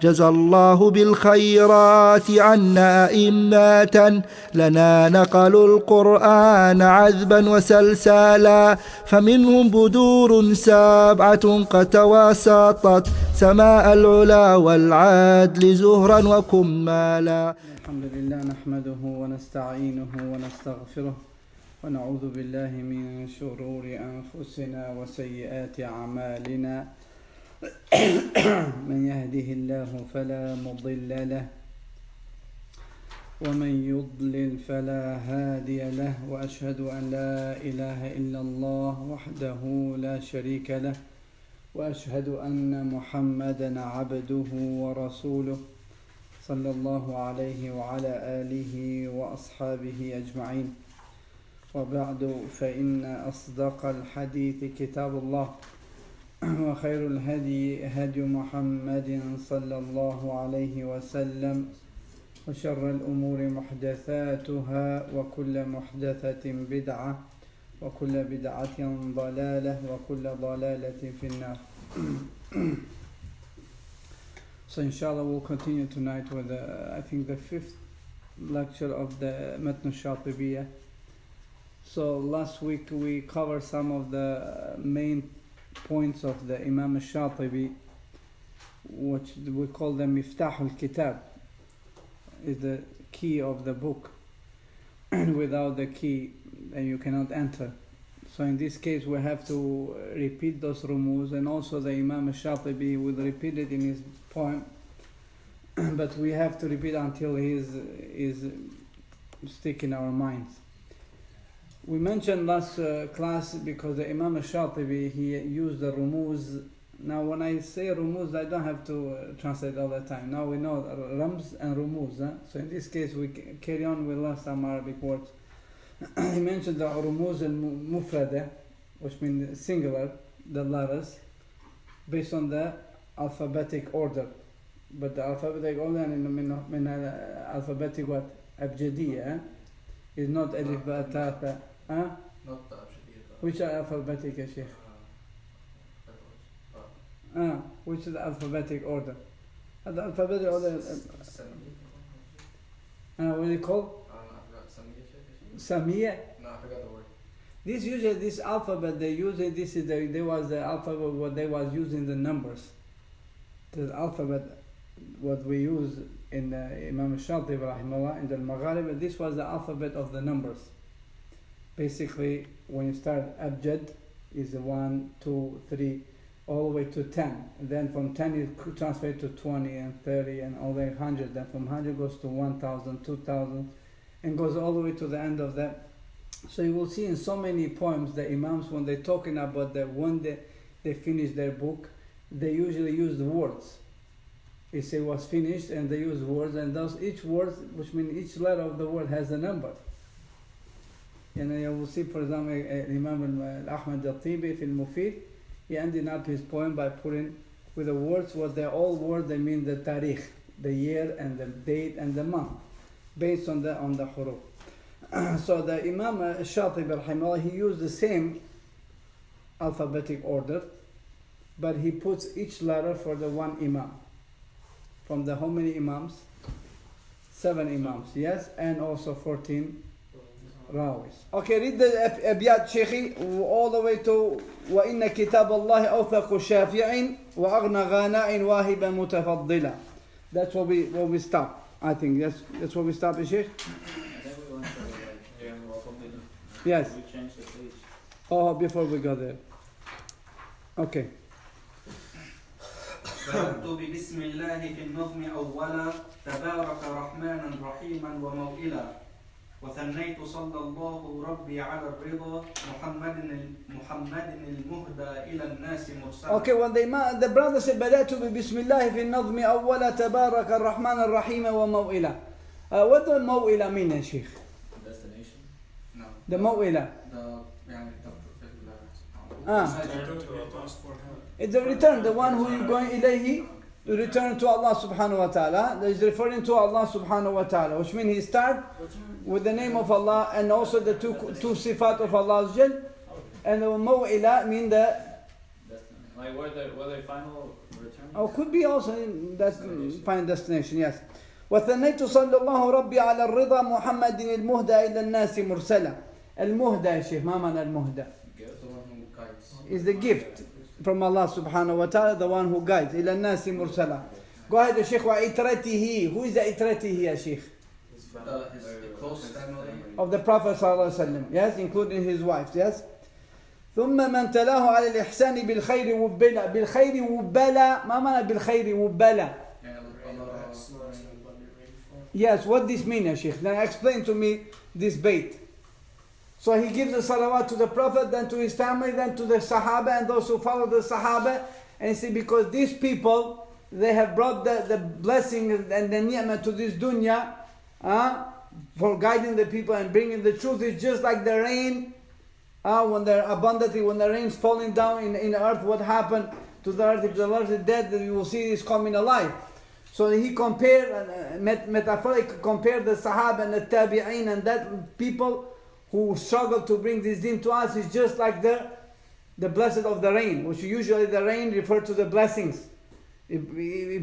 جزى الله بالخيرات عنا أئمة لنا نقلوا القرآن عذبا وسلسالا فمنهم بدور سبعة قد تواسطت سماء العلا والعدل زهرا وكمالا. الحمد لله نحمده ونستعينه ونستغفره ونعوذ بالله من شرور أنفسنا وسيئات أعمالنا من يهده الله فلا مضل له ومن يضلل فلا هادي له وأشهد أن لا إله إلا الله وحده لا شريك له وأشهد أن محمدا عبده ورسوله صلى الله عليه وعلى آله وأصحابه أجمعين. وبعد فإن أصدق الحديث كتاب الله وخير الهدي هدي محمد صلى الله عليه وسلم وشر الأمور محدثاتها وكل محدثة بدعة وكل بدعة ضلالة وكل ضلالة في النار. So inshallah we'll continue tonight with I think the fifth lecture of the Matn Shatibiyyah. So last week we covered some of the main points of the Imam Shatibi, which we call them Miftah al-Kitab, is the key of the book, and without the key then you cannot enter. So in this case we have to repeat those rumuz, and also the Imam Shatibi will repeat it in his poem, but we have to repeat until he is stick in our minds. We mentioned last class because the Imam Shatibi, he used the rumuz. Now when I say rumuz, I don't have to translate all the time. Now we know rams and rumuz. So in this case we carry on with some Arabic words. He mentioned the rumuz al-mufrada, which means singular, the letters, based on the alphabetic order. But the alphabetic order in alphabetic what? Abjadiyya is not alif ba ta tha. Not the Abjadiyya. Which are alphabetic, ya Sheikh? Which is the alphabetic order? The alphabetic order. What do you call? Samiyya. No, I forgot the word. This alphabet they use it. There was the alphabet what they was using the numbers. The alphabet what we use in the Imam Shatibi rahimahullah in the Maghrib. This was the alphabet of the numbers. Basically, when you start Abjad, is 1, 2, 3, all the way to 10. And then from 10 you transfer to 20 and 30 and all the way 100. Then from 100 goes to 1,000, 2,000, and goes all the way to the end of that. So you will see in so many poems the Imams, when they're talking about that when they finish their book, they usually use the words. They say was finished, and they use words, and those each word, which means each letter of the word has a number. And you will see, for example, Imam Ahmad Shatibiyyah fil Mufid, he ended up his poem by putting with the words, what they're all words, they mean the tarikh, the year and the date and the month, based on the huruf. So the Imam Shatibi rahimahullah, he used the same alphabetic order, but he puts each letter for the one Imam. From the how many Imams? 7 Imams, yes, and also 14 Rawis. Okay, read the Abiyat Shaykhi all the way to وَإِنَّ كِتَابَ اللَّهِ أَوْثَقُ شَافِعٍ وَأَغْنَى غَانَاءٍ وَاهِبًا مُتَفَضِّلًا. That's where we stop. I think that's where we stop, Shaykh. Yes. We changed the page. Oh, before we go there. Okay. بدأت ببسم الله في النظم أولا تبارك رحمانا رحيما وموئلا وثنيت صلى الله ربي على الرضا محمد المهدى إلى الناس مرسلا. Okay, when the brother said بدأت ببسم الله في النظم أولا تبارك الرحمن الرحيم وموئلا. What does موئلا mean, ya Sheikh? Destination? No. The موئلا. It's the return, the one who you're going ilayhi, to return to Allah subhanahu wa ta'ala. That is referring to Allah subhanahu wa ta'ala, which means he start with the name of Allah and also the two sifat of Allah Azza, and the mu'ila mean the like where the final return. Or could be also in that final destination, yes. وثنيت صلى الله ربي على الرضا محمد المهدى إلى الناس مرسلا. المهدى يا شيخ، ما معنى المهدى؟ The one who guides. Is the gift from Allah subhanahu wa ta'ala, the one who guides. إلى الناس مرسلا. Go ahead يا شيخ. وعترته. Who is the عترته يا شيخ? His close family. Of the Prophet صلى الله عليه وسلم. Yes, including his wives. Yes. ثم من تلاه على الإحسان بالخير وبلا. بالخير وبلا. ما معنى بالخير وبلا؟ Yes, what this mean ya Sheikh? Now explain to me this bait. So he gives the salawat to the Prophet, then to his family, then to the Sahaba and those who follow the Sahaba. And you see, because these people, they have brought the blessing and the ni'mah to this dunya for guiding the people and bringing the truth. It's just like the rain, when the rain's falling down in the earth, what happened to the earth? If the earth is dead, then you will see it's coming alive. So he compared, metaphorically compared the Sahaba and the Tabi'een and that people who struggle to bring this deen to us is just like the blessed of the rain, which usually the rain refers to the blessings. It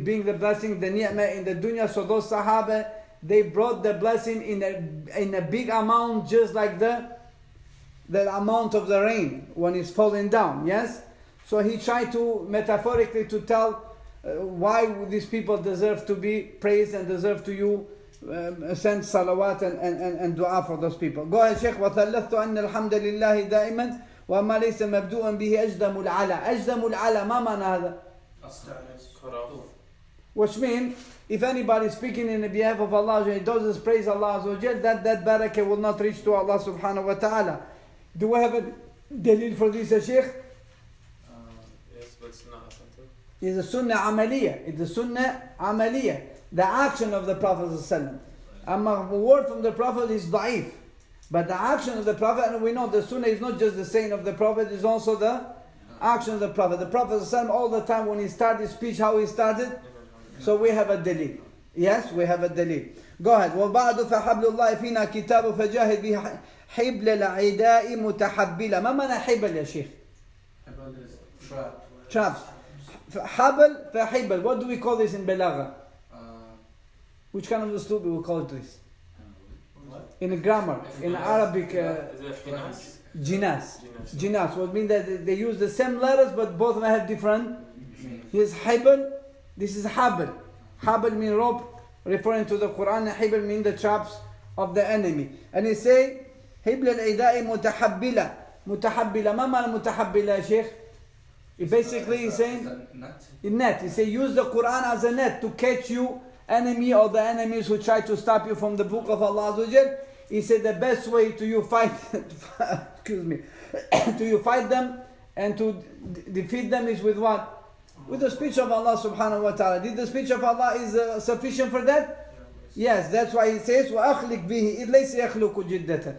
being the blessing, the ni'mah in the dunya. So those Sahaba, they brought the blessing in a big amount, just like the amount of the rain when it's falling down. Yes? So he tried to metaphorically to tell why these people deserve to be praised and deserve to you send salawat and dua for those people. Go ahead Sheikh. وَثَلَّثْتُ أَنَّ الْحَمْدَ لِلَّهِ دَائِمًا وَمَا لَيْسَ مَبْدُوءًا بِهِ أَجْدَمُ الْعَلَى. أَجْدَمُ الْعَلَى ما معنى هذا؟ Which means, if anybody is speaking in the behalf of Allah, he doesn't praise Allah Azza wa Jal, that barakah will not reach to Allah subhanahu wa ta'ala. Do we have a dalil for this, Sheikh? Yes, but it's not authentic. It's a sunnah amaliyah. It's a sunnah amaliyah. The action of the Prophet ﷺ. A word from the Prophet is da'if. But the action of the Prophet, and we know the sunnah is not just the saying of the Prophet, it's also the action of the Prophet. The Prophet ﷺ, all the time when he started his speech, how he started? So we have a dalil. Yes, we have a dalil. Go ahead. وَبَعْدُ فَحَبْلُ اللَّهِ فِينَا كِتَابُ فَجَاهِدْ بِهِ حِبْلَ الْعِدَاءِ مُتَحَبِّلًا. ما معنى حبل يا شيخ? About this trap. Traps. حبل فحبل. What do we call this in Balagha? Which kind of uslub we will call this? What? In the grammar, in Arabic, Is it finance? jinas. Jinas. What means that they use the same letters but both of them have different. Here's habl, this is habl. Habl means rope, referring to the Quran, and habl means the traps of the enemy. And he say, habl al-ida'i mutahabbila. Mutahabbila. Ma ma'na mutahabbila, Sheikh? He basically is saying, in net. He say, use the Quran as a net to catch you enemy or the enemies who try to stop you from the book of Allah Azza wa Jal. He said the best way to you fight, excuse me, to you fight them and to defeat them is with what? With the speech of Allah subhanahu wa ta'ala. Did the speech of Allah is sufficient for that? Yes, that's why he says, وَأَخْلِقْ بِهِ إِذْ لَيْسَ يَخْلُقُ جِدَّةً.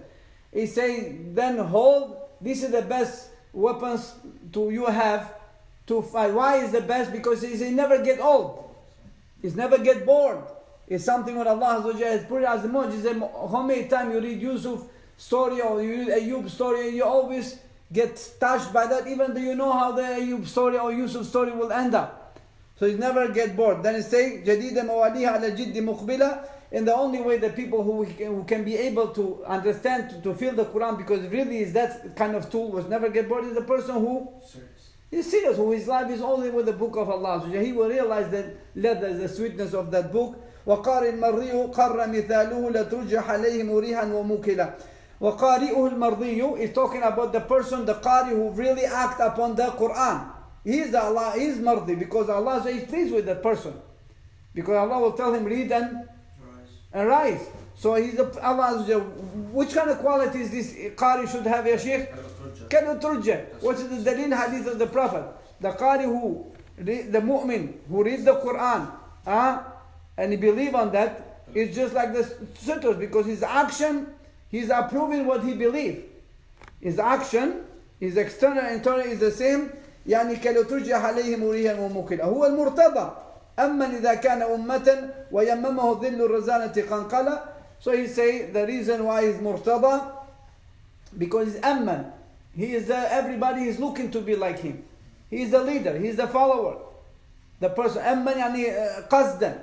He says, then hold, this is the best weapons to you have to fight. Why is the best? Because he says, never get old. It's never get bored. It's something what Allah has put it as the mu'jiza. How many times you read Yusuf story or you read Ayub story and you always get touched by that, even though you know how the Ayub story or Yusuf story will end up. So you never get bored. Then it says, جَدِيدَ مَوَالِيهَا عَلَى الْجِدِّ مُقْبِلًا. And the only way the people who can be able to understand, to feel the Quran, because really is that kind of tool, was never get bored, is the person who is serious, who his life is only with the book of Allah. So he will realize that the sweetness of that book. وَقَارِ الْمَرِّيُّ قَرَّ مِثَالُهُ لَتُرْجَحَ عَلَيْهِ مُرِيحًا وَمُوكِلًا. وَقَارِئُهُ الْمَرْضِيُّ is talking about the person, the Qari, who really act upon the Quran. He is Allah, he is mardi, because Allah is pleased with that person. Because Allah will tell him, read and rise. So he's Allah. Which kind of qualities this Qari should have, ya Sheikh? Kanu turja. What is the dalil hadith of the Prophet? The Qari who, the mu'min, who read the Quran, and he believe on that, is just like the suitors, because his action, he's approving what he believe. His action, his external and internal is the same. يعني كَلَوْ تُرْجَحَ عَلَيْهِ مُرِيحًا وَمُوكِلًا. هو المرتضى. أما إذا كان أمة ويممه ظل الرزانة قنقلة. So he say the reason why he's murtada, because he's amman. He is everybody is looking to be like him. He is the leader. He is the follower. The person, أمن يعني قصدا.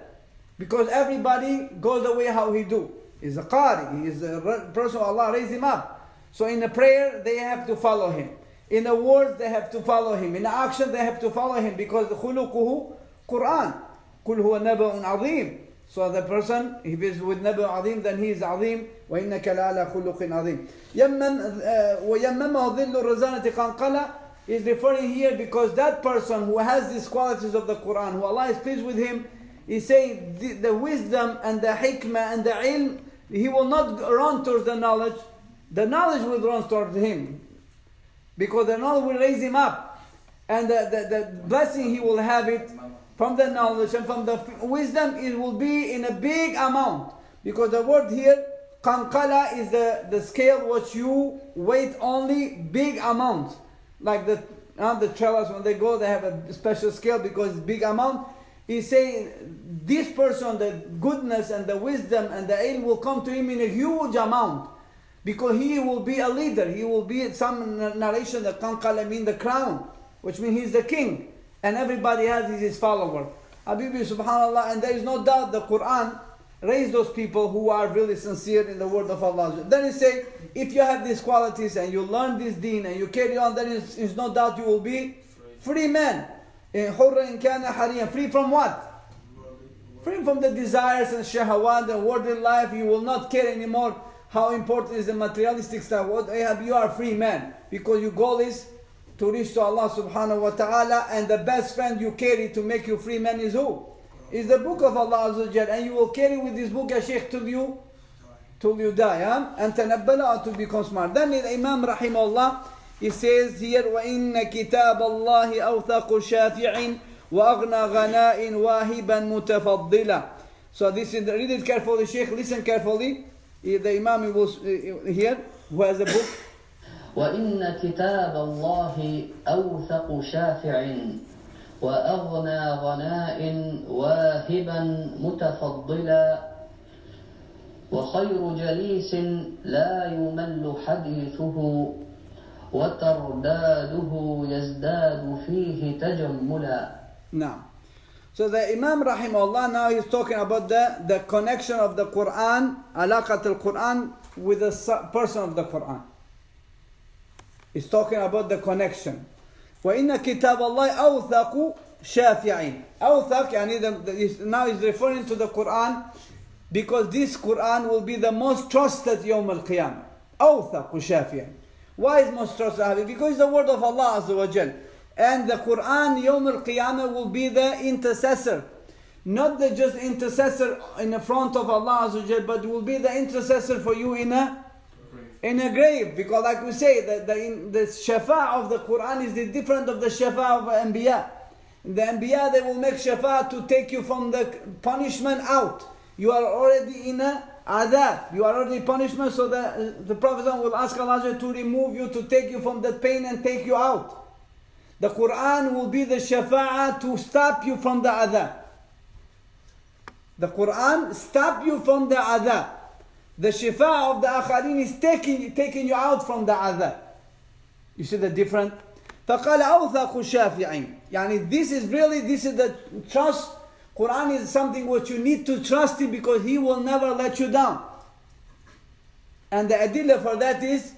Because everybody goes the way how he do. He's a qari, he is a person Allah raised him up. So in the prayer, they have to follow him. In the words, they have to follow him. In the action, they have to follow him. Because خلقه Quran. قل هو نبأ عظيم. So the person, if he is with نبأ عظيم, then he is عظيم. وإنك لعلى خلق عظيم. ويممه ظل الرزانة قنقلة is referring here because that person who has these qualities of the Quran, who Allah is pleased with him, he say the wisdom and the hikmah and the ilm, he will not run towards the knowledge will run towards him. Because the knowledge will raise him up. And the blessing he will have it from the knowledge and from the wisdom, it will be in a big amount. Because the word here, qankala, is the scale which you weight only big amounts. Like the travellers, when they go, they have a special scale because it's big amount. He's saying this person, the goodness and the wisdom and the ilm will come to him in a huge amount. Because he will be a leader. He will be, some narration, the qankala mean the crown, which means he's the king. And everybody has his follower. Habibi, subhanallah, and there is no doubt the Quran raised those people who are really sincere in the word of Allah. Then he say, if you have these qualities and you learn this deen and you carry on, then it's no doubt you will be free man. Free from what? Free from the desires and shahawat and worldly life. You will not care anymore how important is the materialistic stuff. You are a free man because your goal is to reach to Allah subhanahu wa ta'ala, and the best friend you carry to make you free man is who? Is the book of Allah Azza wa Jal, and you will carry with this book, ya Shaykh, till you die, and tanabbala, to become smart. Then the Imam rahimahullah, he says here, وَإِنَّ كِتَابَ اللَّهِ أَوْثَقُ شَافِعٍ وَأَغْنَى غَنَاءٍ وَاهِبًا مُتَفَضِّلًا. So this is, read it carefully, Shaykh, listen carefully. The Imam was here, who has a book. وَإِنَّ كِتَابَ اللَّهِ أَوْثَقُ شَافِعٍ وأغنى غناء واهبا متفضلا وخير جليس لا يمل حديثه وترداده يزداد فيه تجملا. Now, so the Imam rahimahullah, now he's talking about the connection of the Quran, alaqat al-Quran, with the person of the Quran. He's talking about the connection. وَإِنَّ كِتَابَ اللَّهِ أَوْثَقُ شَافِعٍ. أوثق, يعني now he's referring to the Quran because this Quran will be the most trusted يوم القيامة. أوثق شافعٍ. Why is most trusted? Because it's the word of Allah Azza wa Jal. And the Quran يوم القيامة will be the intercessor. Not the just intercessor in the front of Allah Azza wa Jal, but will be the intercessor for you in a grave. Because like we say, the shafa of the Quran is different of the shafa of Anbiya. The Anbiya, they will make shafa to take you from the punishment out. You are already in a adab. You are already punishment, so the Prophet will ask Allah to remove you, to take you from that pain and take you out. The Quran will be the shafa'a to stop you from the adab. The Quran stop you from the adab. The shifa of the akharin is taking you out from the adab. You see the difference? فَقَالَ أَوْثَقُ شَافِعٍ. Yani this is the trust. Quran is something which you need to trust in because He will never let you down. And the adillah for that is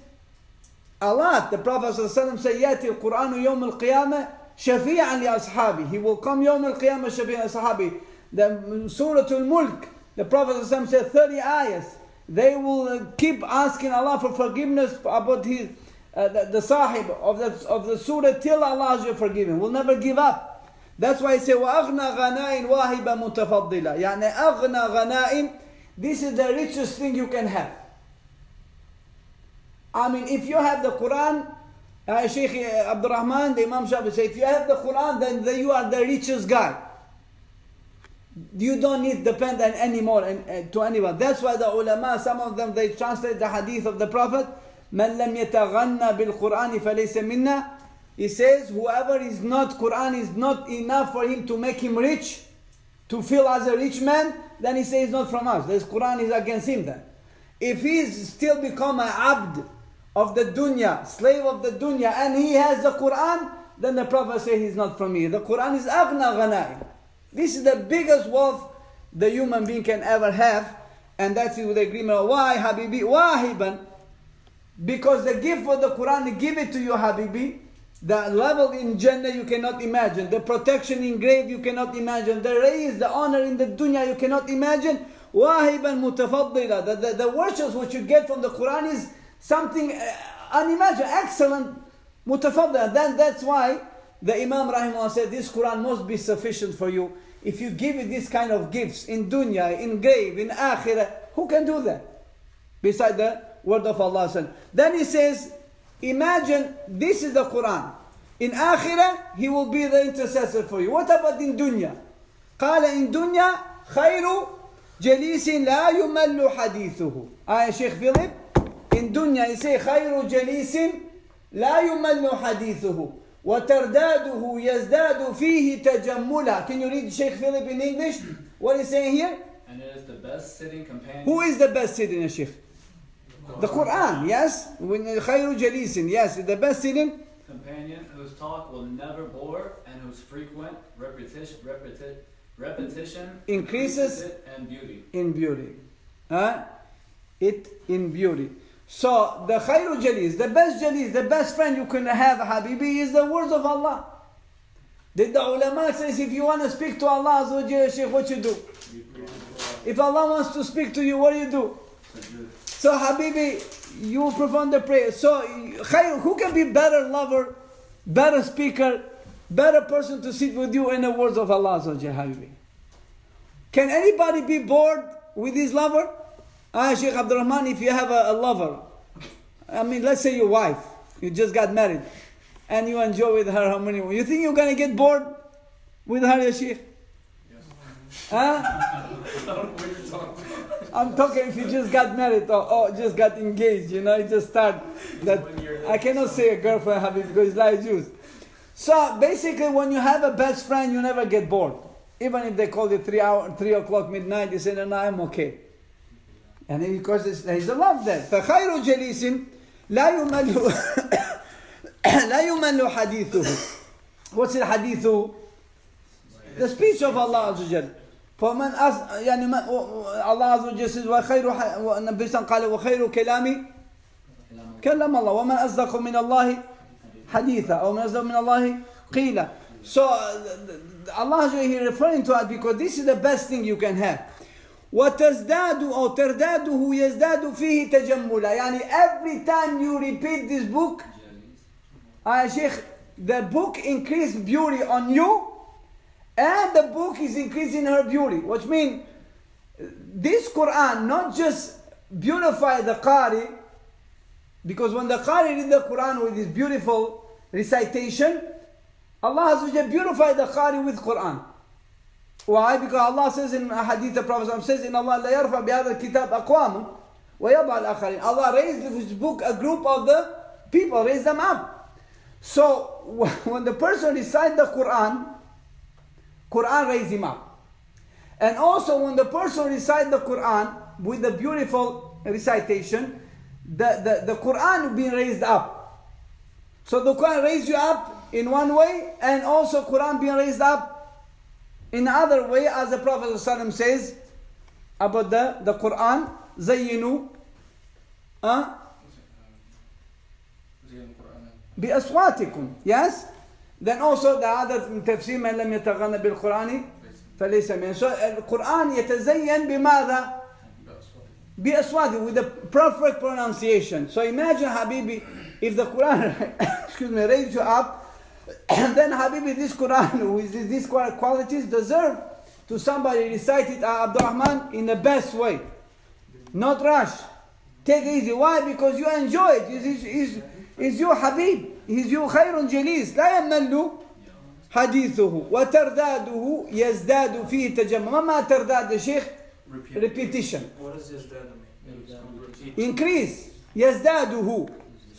Allah. The Prophet ﷺ said, يَأْتِي الْقُرْآنُ يَوْمَ الْقِيَامَةِ شَفِيعًا لِأَصْحَابِهِ. He will come يَوْمَ الْقِيَامَةِ شَفِيعًا لِأَصْحَابِهِ. The Surah Al-Mulk, the Prophet ﷺ said 30 ayahs. They will keep asking Allah for forgiveness about his the sahib of the surah till Allah will forgive him. Will never give up. That's why he said وَأَغْنَى غَنَائٍ وَاهِبًا مُتَفَضِّلًا. يعني أغنى غنائم, this is the richest thing you can have. I mean, if you have the Quran, Shaykh Abdul Rahman, the Imam Shafi said, if you have the Quran, then you are the richest guy. You don't need to depend on anymore to anyone. That's why the ulama, some of them, they translate the hadith of the Prophet, مَنْ لَمْ يَتَغَنَّ بِالْقُرْآنِ فَلَيْسَ مِنَّا. He says, whoever is not, Quran is not enough for him to make him rich, to feel as a rich man, then he says not from us. This Quran is against him then. If he is still become an abd of the dunya, slave of the dunya, and he has the Quran, then the Prophet says he's not from me. The Quran is أغنى غنائم. This is the biggest wealth the human being can ever have, and that's with the agreement of why Habibi wahiban, because the gift for the Quran, give it to you Habibi, the level in Jannah you cannot imagine, the protection in grave you cannot imagine, the raise, the honor in the dunya you cannot imagine. Wahiban mutafaddila, the worships which you get from the Quran is something unimaginable, excellent, mutafaddila. Then that's why the Imam Rahimahullah said this Quran must be sufficient for you. If you give it this kind of gifts in dunya, in grave, in akhirah, who can do that? Beside the word of Allah. Then he says, imagine this is the Quran. In akhirah, he will be the intercessor for you. What about in dunya? قال in dunya خير جليس لا يمل حديثه. Sheikh Philip, in dunya he say خير جليس لا يمل حديثه وترداده يزداد فيه تجملا. Can you read Sheikh Philip in English? What is saying here? And it is the best sitting companion. Who is the best sitting, Sheikh? The Quran, yes. When خير جليس, yes, the best sitting Companion whose talk will never bore and whose frequent repetition increases it and beauty. in beauty. It in beauty. So the khayru jalis, the best friend you can have, Habibi, is the words of Allah. The ulama says if you want to speak to Allah Azza wa Jalla, Shaykh, what you do? If Allah wants to speak to you, what do? So Habibi, you perform the prayer. So khayr, who can be better lover, better speaker, better person to sit with you in the words of Allah Azza wa Jalla, Habibi? Can anybody be bored with his lover? Shaykh Abdul Rahman, if you have a lover, I mean, let's say your wife, you just got married, and you enjoy with her how many? You think you're going to get bored with her, ya Shaykh? I'm talking if you just got married or just got engaged, you just start that. I cannot say a girlfriend, Habib, because it's like Jews. So basically, when you have a best friend, you never get bored. Even if they call you 3 o'clock midnight, you say, no, I'm okay. And then, of course, there's a love there. فَخَيْرُ جَلِيسٍ لَا يُمَلُّ حَدِيثُهُ. What's the hadithu? The speech of Allah Azza wa Jal. فمن يعني Allah Azza wa Jal says وخير النبي صلى الله عليه وسلم قال وخير كلامي كلام الله ومن أصدق من الله حديثا أو من أصدق من الله قيلا. So Allah is referring to it because this is the best thing you can have. وتزداد أو ترداده يزداد فيه تجملا. يعني every time you repeat this book, Sheikh, the book increases beauty on you, and the book is increasing her beauty. Which means this Quran not just beautify the Qari, because when the Qari read the Quran with this beautiful recitation, Allah Azza wa Jalla beautify the Qari with Quran. Why? Because Allah says in a hadith, the Prophet says, in Allah la yarfa bihadha al-kitab aqwamun wa yad'a al-akharin. Allah raised this book a group of the people, raised them up. So when the person recites the Quran raised him up. And also when the person recites the Quran with the beautiful recitation, the Quran being raised up. So the Quran raised you up in one way, and also Quran being raised up in other way, as the Prophet ﷺ says about the Quran, زينوا بأصواتكم. Yes. Then also the other تفسير من لم يتغنى بالقرآن فليس منه. So القرآن يتزين بماذا؟ بأصوات, with the perfect pronunciation. So imagine, Habibi, if the Quran raised you up, and then Habibi, this Quran with these qualities deserve to somebody recite it, Abdul Rahman, in the best way. Not rush. Take it easy. Why? Because you enjoy it. Is your Habib. He's your khayrun jalis. لا يمل حديثه وترداده يزداد فيه تجمل. ما ترداد يا شيخ? Repetition. What does yazdadu mean? Increase. يزداده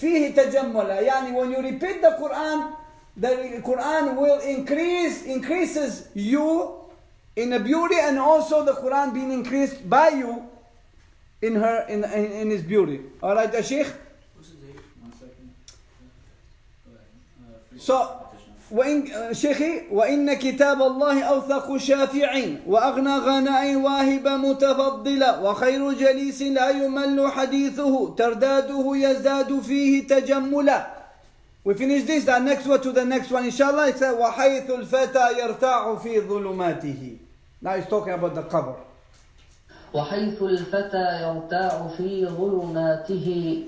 فيه تجمل. يعني when you repeat the Quran will increases you in a beauty, and also the Quran being increased by you in his beauty. Alright, Sheikh? One second. So شيخي وإن كتاب الله أوثق شافع وأغنى غناء واهب متفضلا وخير جليس لا يمل حديثه ترداده يزداد فيه تجملا. We finish this, the next one to the next one inshallah. It says وحيث الفتى يرتاع في ظلماته. Now he's talking about the qabr. وحيث الفتى يرتاع في ظلماته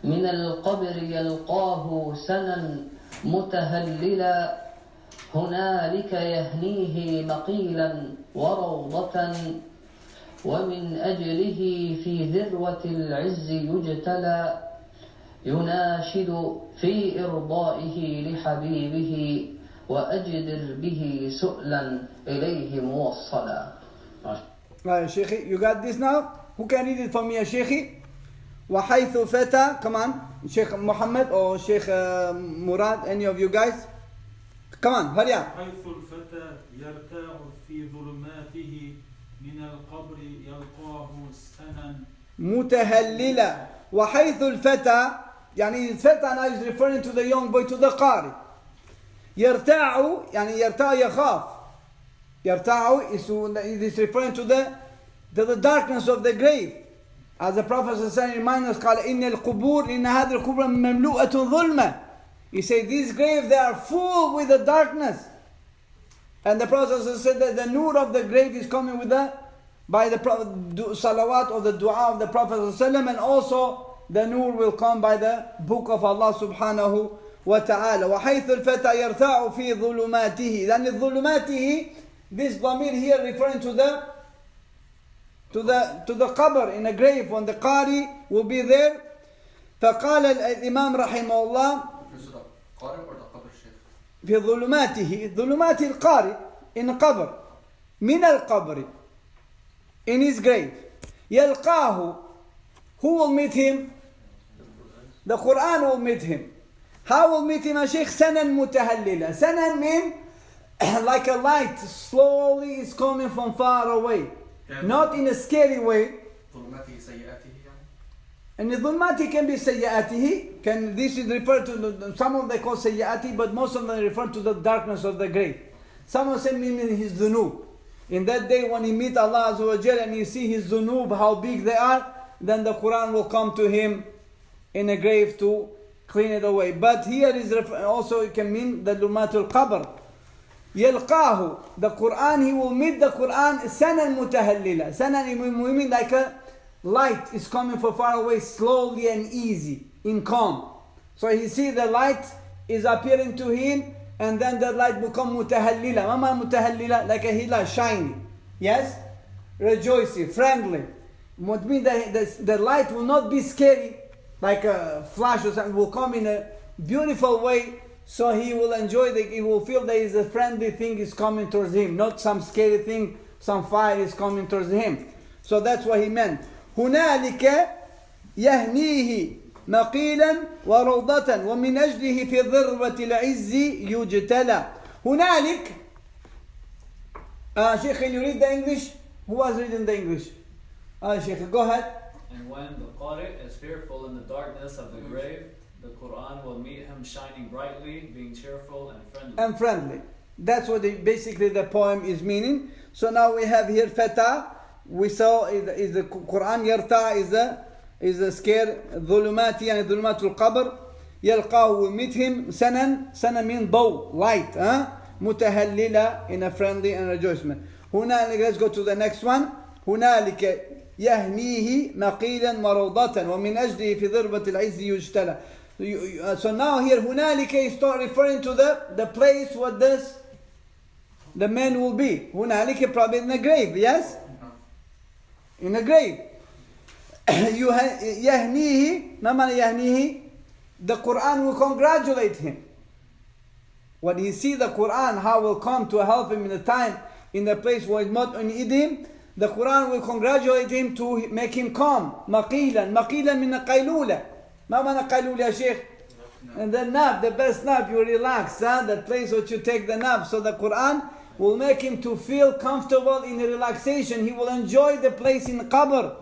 من القبر يلقاه سنا متهللا هنالك يهنيه مقيلا وروضة ومن أجله في ذروة العز يجتلى يناشد في إرضائه لحبيبه وأجدر به سؤلا إليه موصلا. Right, Sheikhi, you got this now? Who can read it for me, Sheikhi? وحيث فتى, come on, Sheikh Muhammad or Sheikh Murad, any of you guys? Come on, hurry up. حيث الفتى يرتاع في ظلماته من القبر يلقاه سنا متهللا. وحيث الفتى, يعني الفتى now is referring to the young boy, to the qari. يرتاع, يعني يرتاع يخاف. يرتاع is referring to the darkness of the grave. As the Prophet said, reminds us, قال إن القبور إن هذه القبور مملوءة ظلمة. He said these graves, they are full with the darkness. And the Prophet said that the nur of the grave is coming with by the salawat of the dua of the Prophet ﷺ, and also the nur will come by the book of Allah subhanahu wa ta'ala. وحيث الفتى يرتاع في ظلماته. Then ظلماته, this dhamir here referring to the qabr, in a grave, when the qari will be there. فقال الإمام رحمه الله في ظلماته, ظلمات القارئ, in qabr, من القبر, in his grave. يلقاه, who will meet him? The Quran will meet him. How will meet him, Shaykh? Sanan mutahallila. Sanan means like a light slowly is coming from far away. Not in a scary way. And the dhulmati can be sayyatihi. This is referred to, some of them call sayyati, but most of them refer to the darkness of the grave. Some of them mean his dhunub. In that day when he meet Allah Azza wa Jalla and he see his dhunub, how big they are, then the Quran will come to him in a grave to clean it away. But here is also, it can mean the lumatul qabr. Yalqahu, the Quran, he will meet the Quran sanan mutahallila. Sanan, we mean like a light is coming from far away, slowly and easy, in calm. So he see the light is appearing to him, and then the light become mutahallila. Mama mutahallila, like a hila, shiny. Yes? Rejoicing, friendly. What means the light will not be scary, like a flash or something, will come in a beautiful way. So he will enjoy he will feel there is a friendly thing is coming towards him, not some scary thing, some fire is coming towards him. So that's what he meant. هنالك يهنيه مقيلا وروضة ومن أجله في ذروة العز يجتلى. هنالك. Sheikh, can you read the English? Who was reading the English? Sheikh, go ahead. And when the qari is fearful in the darkness of the grave, the Quran will meet him shining brightly, being cheerful and friendly. And friendly. That's what basically the poem is meaning. So now we have here fata. We saw is the Quran. Yarta is a scare. Dhulumati and dhulumatul qabr. Yalqahu will meet him. Sanan means bow, light. Mutahallila, in a friendly and rejoicement. Let's go to the next one. هنالك يهنيه مقيلا وروضة ومن أجله في ذروة العز يجتلى. So now here هنالك is referring to the place where the man will be. هنالك probably in a grave, yes? In a grave. يهنيه, ما معنى يهنيه? The Quran will congratulate him. When he see the Quran, how will come to help him in the time, in the place where it's not on him, the Quran will congratulate him to make him calm. مقيلا من القيلولة. ما معنى قيلولة يا شيخ? And the nap, the best nap, you relax, that place where you take the nap. So the Quran will make him to feel comfortable in the relaxation. He will enjoy the place in qabr.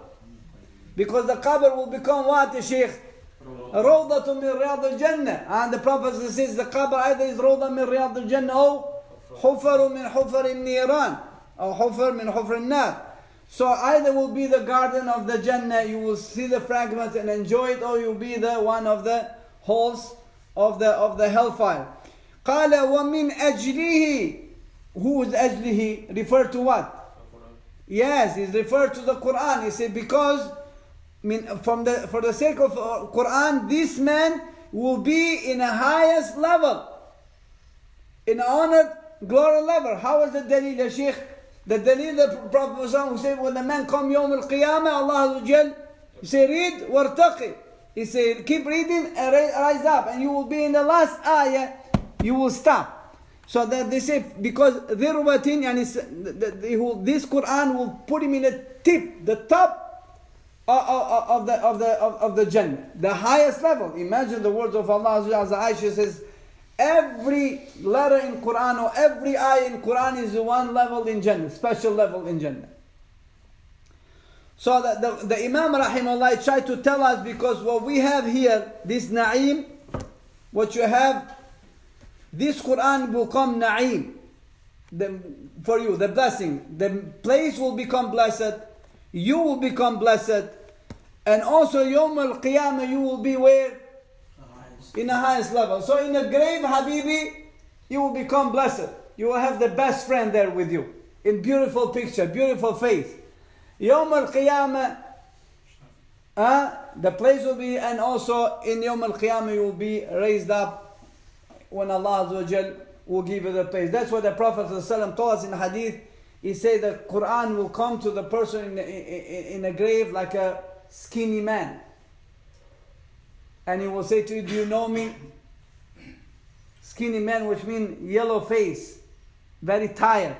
Because the qabr will become what, Sheikh? Rawdatun min Riyad al-Jannah. And the Prophet says the qabr either is Rawda min Riyad al-Jannah or Hufar min Hufar al-Niran, or Hufar min Hufar al-Nar. So either will be the garden of the Jannah, you will see the fragments and enjoy it, or you'll be the one of the holes of the hellfire. قال ومن أجله. Who is أجله? Referred to what? Yes, he's referred to the Quran. He said because for the sake of Quran, this man will be in a highest level, in honored, glory level. How is the dalil, ya Sheikh? The dalil, the Prophet who said, when the man come Yawm al-Qiyamah, Allah Azza he say, read, wartaqi. He said, keep reading and rise up, and you will be in the last ayah, you will stop. So that they say, because dhirwatin, and this Quran will put him in the top of the Jannah, the highest level. Imagine the words of Allah Azza Aisha says, every letter in Quran or every ayah in Quran is one level in Jannah, special level in Jannah. So the Imam Rahimahullah tried to tell us, because what we have here, this Na'im, what you have, this Quran will come Na'im for you, the blessing. The place will become blessed, you will become blessed, and also Yawm al-Qiyamah you will be where? In the highest level. So in the grave, Habibi, you will become blessed. You will have the best friend there with you, in beautiful picture, beautiful face. Yawm al-Qiyamah, the place will be, and also in Yawm al-Qiyamah you will be raised up when Allah Azza wa Jal will give you the place. That's what the Prophet ﷺ told us in hadith. He said the Quran will come to the person in a grave like a skinny man. And he will say to you, do you know me? Skinny man, which means yellow face, very tired.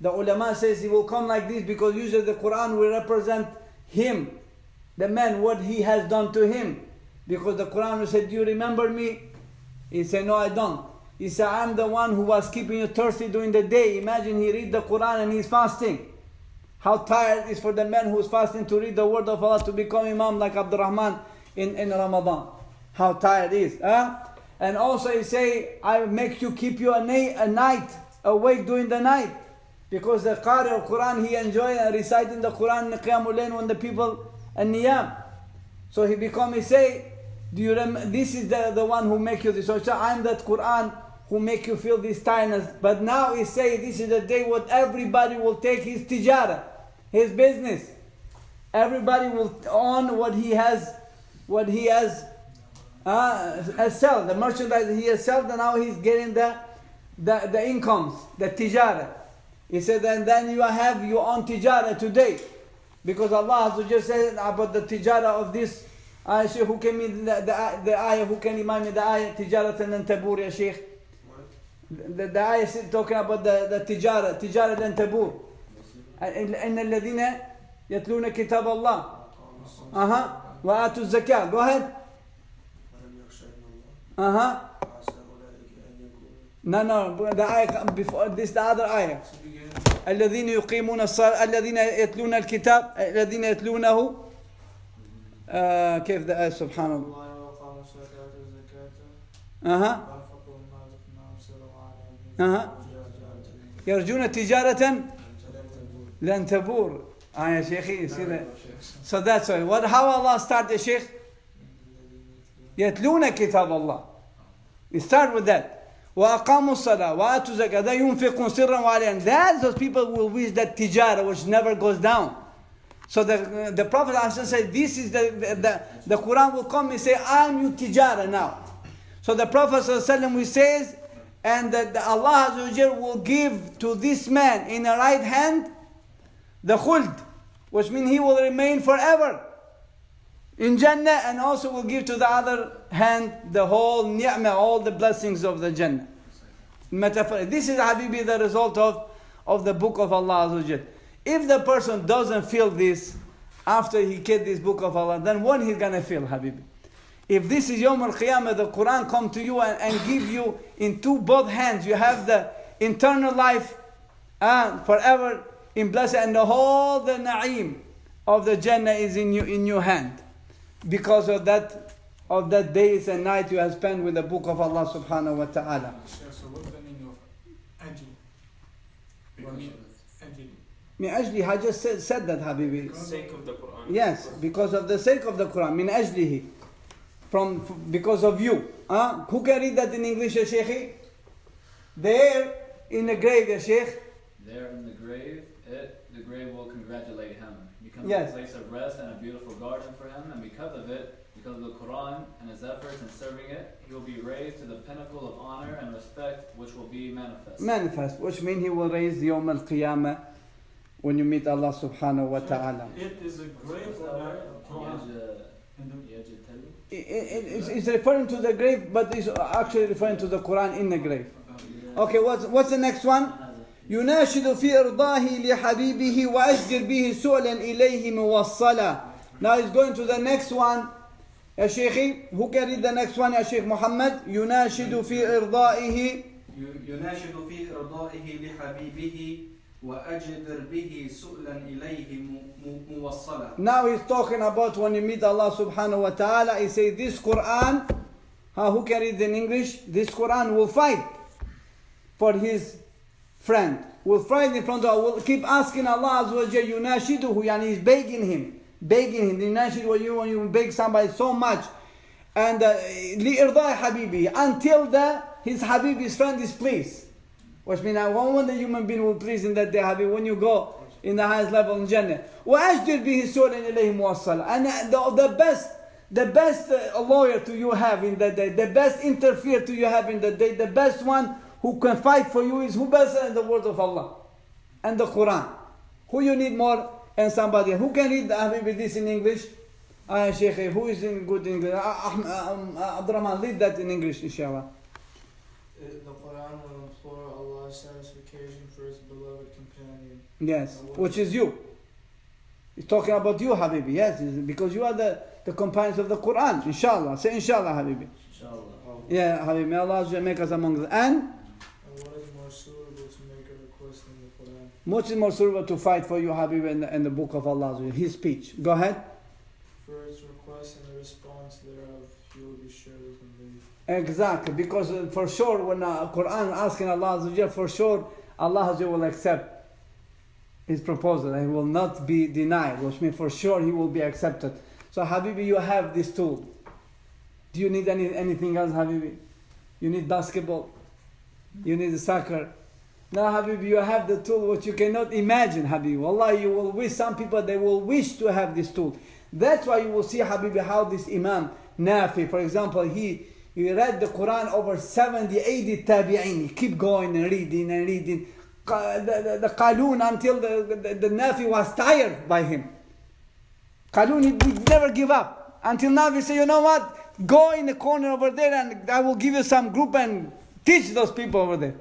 The ulama says he will come like this because usually the Quran will represent him, the man, what he has done to him. Because the Quran will say, do you remember me? He said, no, I don't. He said, I'm the one who was keeping you thirsty during the day. Imagine he read the Quran and he's fasting. How tired it is for the man who's fasting to read the word of Allah, to become Imam like Abdurrahman in Ramadan. How tired it is. And also he say, I make you keep you a night awake during the night. Because the Qari of Quran, he enjoy reciting the Quran in Qiyamul Layl when the people and Niyam. So he say, do you this is the one who make you this. So I'm that Quran who make you feel this tiredness. But now he say, this is the day when everybody will take his tijara, his business. Everybody will own what he has sell, the merchandise he has sold, and now he's getting the incomes, the tijara. He said, and then you own tijara today. Because Allah has just said about the tijara of this. Sheikh, who can mean the ayah, who can remind me the ayah, tijaratan lan tabur, ya Sheikh? The ayah is talking about the tijara lan tabur. إن الذين يتلون كتاب الله وآتوا الزكاة. Go ahead. No, the ayah before this, the other ayah. الذين يقيمون الصلاة الذين يتلون الكتاب الذين يتلونه كيف ده سبحان الله. يرجون تجارة لن تبور. يا شيخي see that. So that's why. How Allah started, Sheikh? يتلون كتاب الله. We start with that. وأقاموا الصلاة وآتوا الزكاة. They ينفقون سرا وعليا. That's those people will wish that tijara which never goes down. So the Prophet said, this is the Quran will come and say, I'm your tijara now. So the Prophet says, and that Allah will give to this man in the right hand the khuld, which means he will remain forever in Jannah, and also will give to the other hand the whole ni'mah, all the blessings of the Jannah. This is, Habibi, the result of the book of Allah. If the person doesn't feel this after he get this book of Allah, then what he's going to feel, Habibi? If this is Yawm al-Qiyamah, the Quran come to you and give you in both hands, you have the eternal life forever in blessing, and the whole the na'im of the Jannah is in your hand. Because of that of that days and night you have spent with the book of Allah subhanahu wa ta'ala. So what's the meaning of ajli? Because of it. Ajli. Min ajli, I just said that, Habibi. For the sake of the Quran. Yes, because of the sake of the Quran. Min ajlihi. Because of you. Who can read that in English, ya Shaykhi? There in the grave, ya Shaykh. There in the grave, the grave will congratulate him. It becomes Yes. a place of rest and a beautiful garden for him, and because of it, because of the Quran and his efforts in serving it, he will be raised to the pinnacle of honor and respect, which will be manifest. Manifest, which means he will raise Yawm al-Qiyamah when you meet Allah subhanahu wa ta'ala. It is a grave or the Quran? It's referring to the grave, but it's actually referring to the Quran in the grave. Okay, what's the next one? يناشد في إرضاه لحبيبه وأشجر به سؤلا إليه موصلا. Now he's going to the next one. يا شيخي, who can read the next one? يا شيخ محمد. يناشد في إرضائه يناشد في إرضائه لحبيبه وأجدر به سؤلا إليه موصلا. Now he's talking about when you meet Allah subhanahu wa ta'ala. He says this Quran, who can read in English? This Quran will fight for his friend. Will fight in front of Allah. Will keep asking Allah azza wa jalla. Yunashiduhu, yani he's begging him. Yunashid, when you beg somebody so much. And لِإِرْضَاءِ حَبِيبِهِ, until his Habib, his friend is pleased. Which means when the human being will please in that day, Habib, when you go in the highest level in Jannah. وَأَجْدِرْ بِهِ سُؤْلًا إِلَيْهِ مُوَصَّلًا. And the best lawyer to you have in that day, the best interfere to you have in that day, the best one who can fight for you is who better than the word of Allah and the Quran. Who you need more and somebody. Who can read Habib this in English? Sheikh, who is in good English? Abdurrahman, read that in English, inshallah. The Quran will implore Allah's satisfaction for his beloved companion. Yes, which is you. He's talking about you, Habibi. Yes, because you are the companions of the Quran. Inshallah. Say inshallah, Habibi. Inshallah. Yeah, Habibi. May Allah make us among them. And what is more suitable to make a request in the Quran? much more suitable to fight for you, Habibi, in the book of Allah. His speech. Go ahead. For its request and the response thereof, he will be sure to convey. Exactly, because for sure when Quran asking Allah, for sure Allah will accept his proposal and he will not be denied, which means for sure he will be accepted. So Habibi, you have this tool. Do you need anything else, Habibi? You need basketball? You need soccer? Now Habibi, you have the tool which you cannot imagine, Habibi. Wallahi, you will wish, some people they will wish to have this tool. That's why you will see, Habibi, how this Imam Nafi, for example, he read the Quran over 70, 80 tabi'in. He keep going and reading and reading. The Qalun, until the Nafi was tired by him. Qalun, he never give up. Until Nafi say, you know what? Go in the corner over there and I will give you some group and teach those people over there.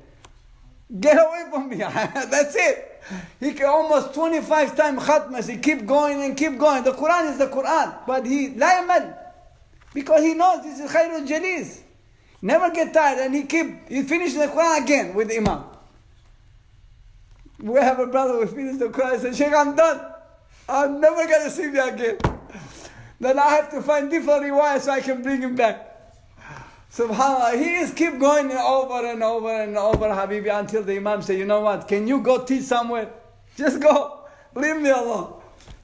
Get away from me. That's it. He can almost 25 times khatmas. He keep going and keep going. The Quran is the Quran. But he, la yamal. Because he knows this is Khairul Jalis. Never get tired. And he finished the Quran again with the Imam. We have a brother who finished the Quran and said, Sheikh, I'm done. I'm never going to see you again. Then I have to find different riwayah so I can bring him back. SubhanAllah, he is keep going over and over and over, Habibi, until the Imam say, you know what, can you go teach somewhere? Just go. Leave me alone.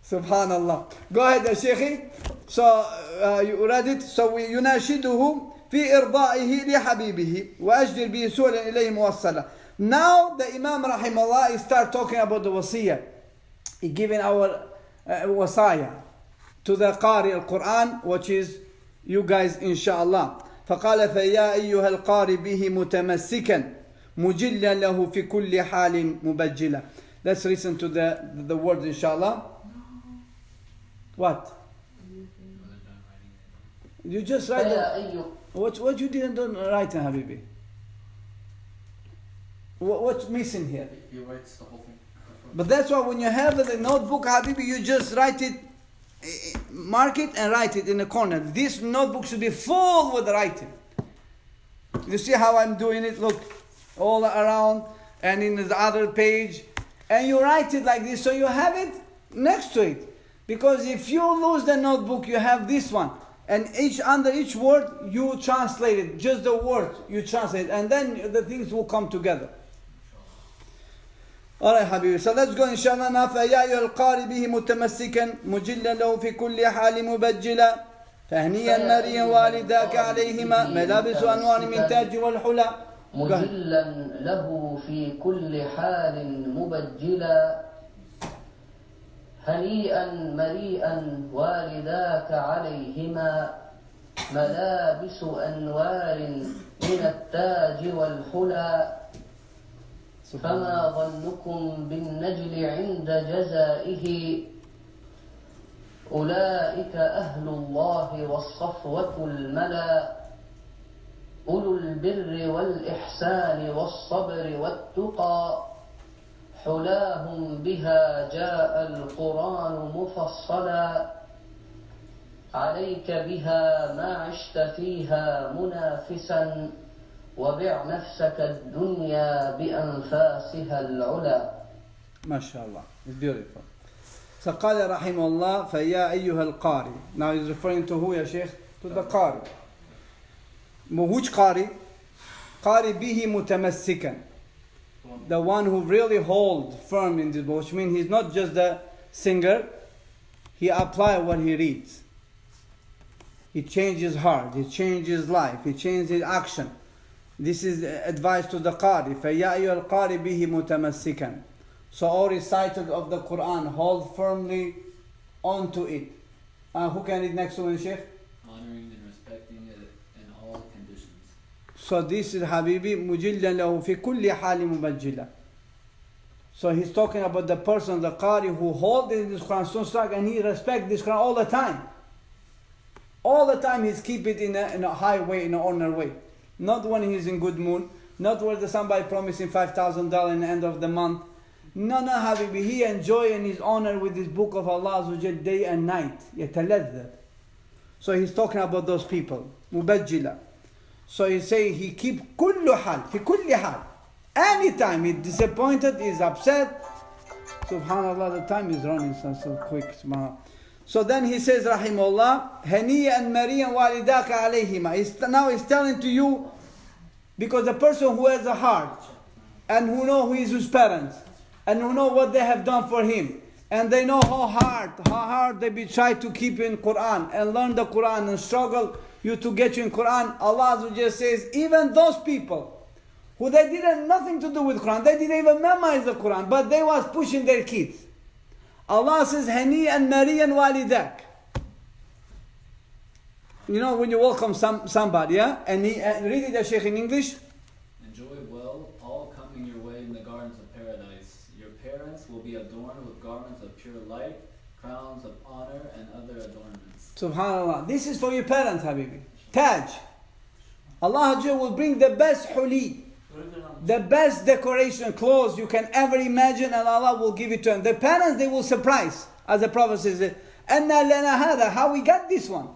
SubhanAllah. Go ahead, ya Shaykhi. So, you read it. So, يناشده في إرضائه لحبيبه وأجدر به سؤلا إليه موصلا. Now, the Imam Rahimahullah, he start talking about the wasiyah. He giving our wasiyah to the Qari al-Quran, which is you guys, inshallah. فقال فيا أيها القارئ به متمسكا مجلا له في كل حال مبجلا. Let's listen to the words, inshallah. What? You just write what you didn't write, Habibi? What's missing here? He writes the whole thing. But that's why when you have the notebook, Habibi, you just write it, mark it and write it in the corner. This notebook should be full with writing. You see how I'm doing it? Look, all around and in the other page. And you write it like this so you have it next to it. Because if you lose the notebook, you have this one. And under each word you translate it, just the word you translate, and then the things will come together. Alright Habibi, so let's go inshallah now. فَيَا أَيُّهَا الْقَارِ بِهِ مُتَمَسِّكًا مُجِلًّا لَهُ فِي كُلِّ حَالٍ مُبَجِّلًا فَهْنِيًا مَرِيًا وَالِدَاكَ عَلَيْهِمَا مَلَابِسُ أَنْوَارٍ مِنْ تَاجِ وَالْحُلَى. مجلا له في كل حال مبجلا هنيئا مريئا والداك عليهما ملابس أنوار من التاج والحلى فما ظنكم بالنجل عند جزائه أولئك أهل الله والصفوة الملا أولو البر والإحسان والصبر والتقى حلاهم بها جاء القرآن مفصلا عليك بها ما عشت فيها منافسا وبع نفسك الدنيا بأنفاسها العلا. ما شاء الله, it's beautiful. So قال رحمه الله فيا أيها القاري. Now he's referring to who, ya Sheikh? To the Qari. Which Qari? Qari bihi mutamassikan. The one who really holds firm in this book, which means he's not just the singer, he applies what he reads. He changes heart, he changes life, he changes action. This is advice to the Qari. فَيَا أَيُّهَا الْقَارِ بِهِ مُتَمَسِّكًا. So all reciters of the Quran hold firmly onto it. Who can read next one, Sheikh? Honoring and respecting it in all conditions. So this is Habibi مُجِلًّا لَهُ فِي كُلِّ حَالٍ مُبَجِّلًا. So he's talking about the person, the Qari, who holds this Quran so strong and he respects this Quran all the time. All the time he's keep it in a high way, in an honor way. Not when he's in good mood, not when somebody promised him $5,000 in the end of the month. No, Habibi, he enjoy and he's honored with this book of Allah Azza wa Jal day and night. يتلذذ. So he's talking about those people. مبجلة. So he say he keep كل حال في كل حال. Anytime he's disappointed, he's upset. Subhanallah, the time is running so quick. Subhanallah. So then he says, Rahimullah, هَنِيًّا مَرِيًّا وَالِدَاكَ عَلَيْهِمَا. Now he's telling to you, because the person who has a heart, and who know who is his parents, and who know what they have done for him, and they know how hard they be try to keep in Quran, and learn the Quran, and struggle you to get you in Quran. Allah Azza wa Jalla says, even those people, who they didn't nothing to do with Quran, they didn't even memorize the Quran, but they was pushing their kids. Allah says, هَنِيًّا مَرِيًّا وَالِدَاكَ. You know when you welcome somebody, yeah? And read it, Shaykh, in English. Enjoy well all coming your way in the gardens of paradise. Your parents will be adorned with garments of pure light, crowns of honor, and other adornments. Subhanallah. This is for your parents, Habibi. Taj. Allah will bring the best huli, the best decoration, clothes you can ever imagine, and Allah will give it to them. The parents, they will surprise. As the Prophet says, أَنَّا لَنَا هَذَا. How we got this one?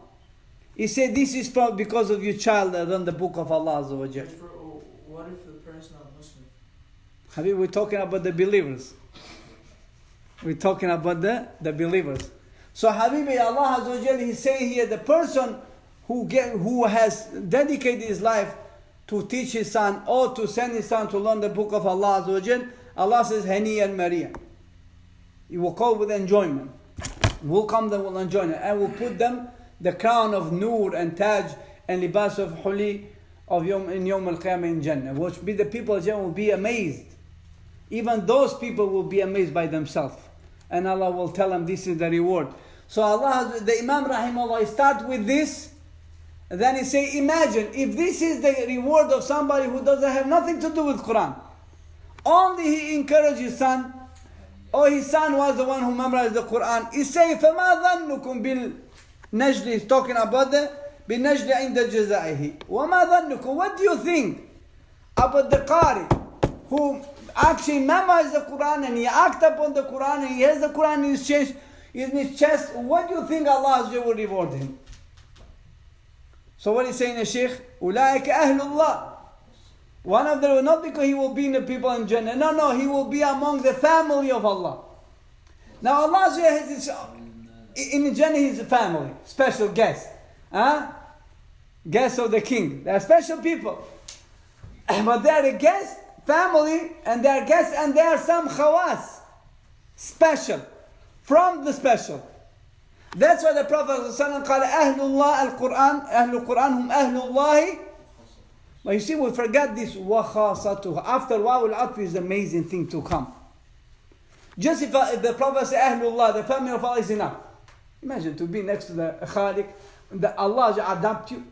He said, this is probably because of your child that run the book of Allah Azza wa Jalla. What if the parent's not Muslim? Habib, we're talking about the believers. We're talking about the believers. So Habibi, Allah Azza wa Jalla, He's saying here, the person who has dedicated his life to teach his son or to send his son to learn the book of Allah Azza wa Jalla, Allah says, Haniyan Maria. He will call with enjoyment. Will come them with enjoyment, and will put them the crown of Noor and Taj and Libas of Huli of in Yawm al-Qiyamah in Jannah, which be the people of Jannah will be amazed. Even those people will be amazed by themselves. And Allah will tell them this is the reward. So Allah, the Imam Rahimahullah, start with this. And then he say, imagine if this is the reward of somebody who doesn't have nothing to do with Quran. Only he encouraged his son, or his son was the one who memorized the Quran. He say, فَمَا ظَنُّكُمْ بِالنَّجْلِ. He's talking about the بِالنَّجْلِ عِنْدَ جَزَائِهِ. وَمَا ظَنُّكُمْ. What do you think about the Qari who actually memorized the Quran and he act upon the Quran and he has the Quran in his chest? What do you think Allah will reward him? So what is saying the Shaykh? أُولَٰئِكَ أَهْلُ اللَّهِ. One of them, not because he will be in the people in Jannah. No, he will be among the family of Allah. Now Allah has this, in Jannah he's a family, special guest. Guests of the king. They are special people. But they are a guest family, and they are guests, and there are some khawas, special, from the special. That's why the Prophet ﷺ called Ahlullah al-Quran, Ahlul Quran hum Ahlullahi. But you see, we forget this وَخَاصَتُهُ. After Waw al-Atf is the amazing thing to come. Just if the Prophet says Ahlullah, the family of Allah is enough. Imagine to be next to the Khaliq, that Allah adopt you.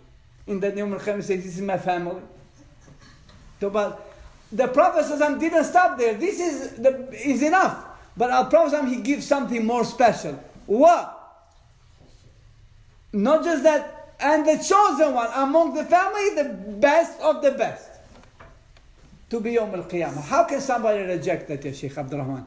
In the Yawm al-Qiyamah says, this is my family. So, but the Prophet ﷺ didn't stop there. This is enough. But our Prophet ﷺ, he gives something more special. What? Not just that, and the chosen one among the family, the best of the best. To be Yawm al-Qiyamah. How can somebody reject that, Ya Shaykh Abdul Rahman?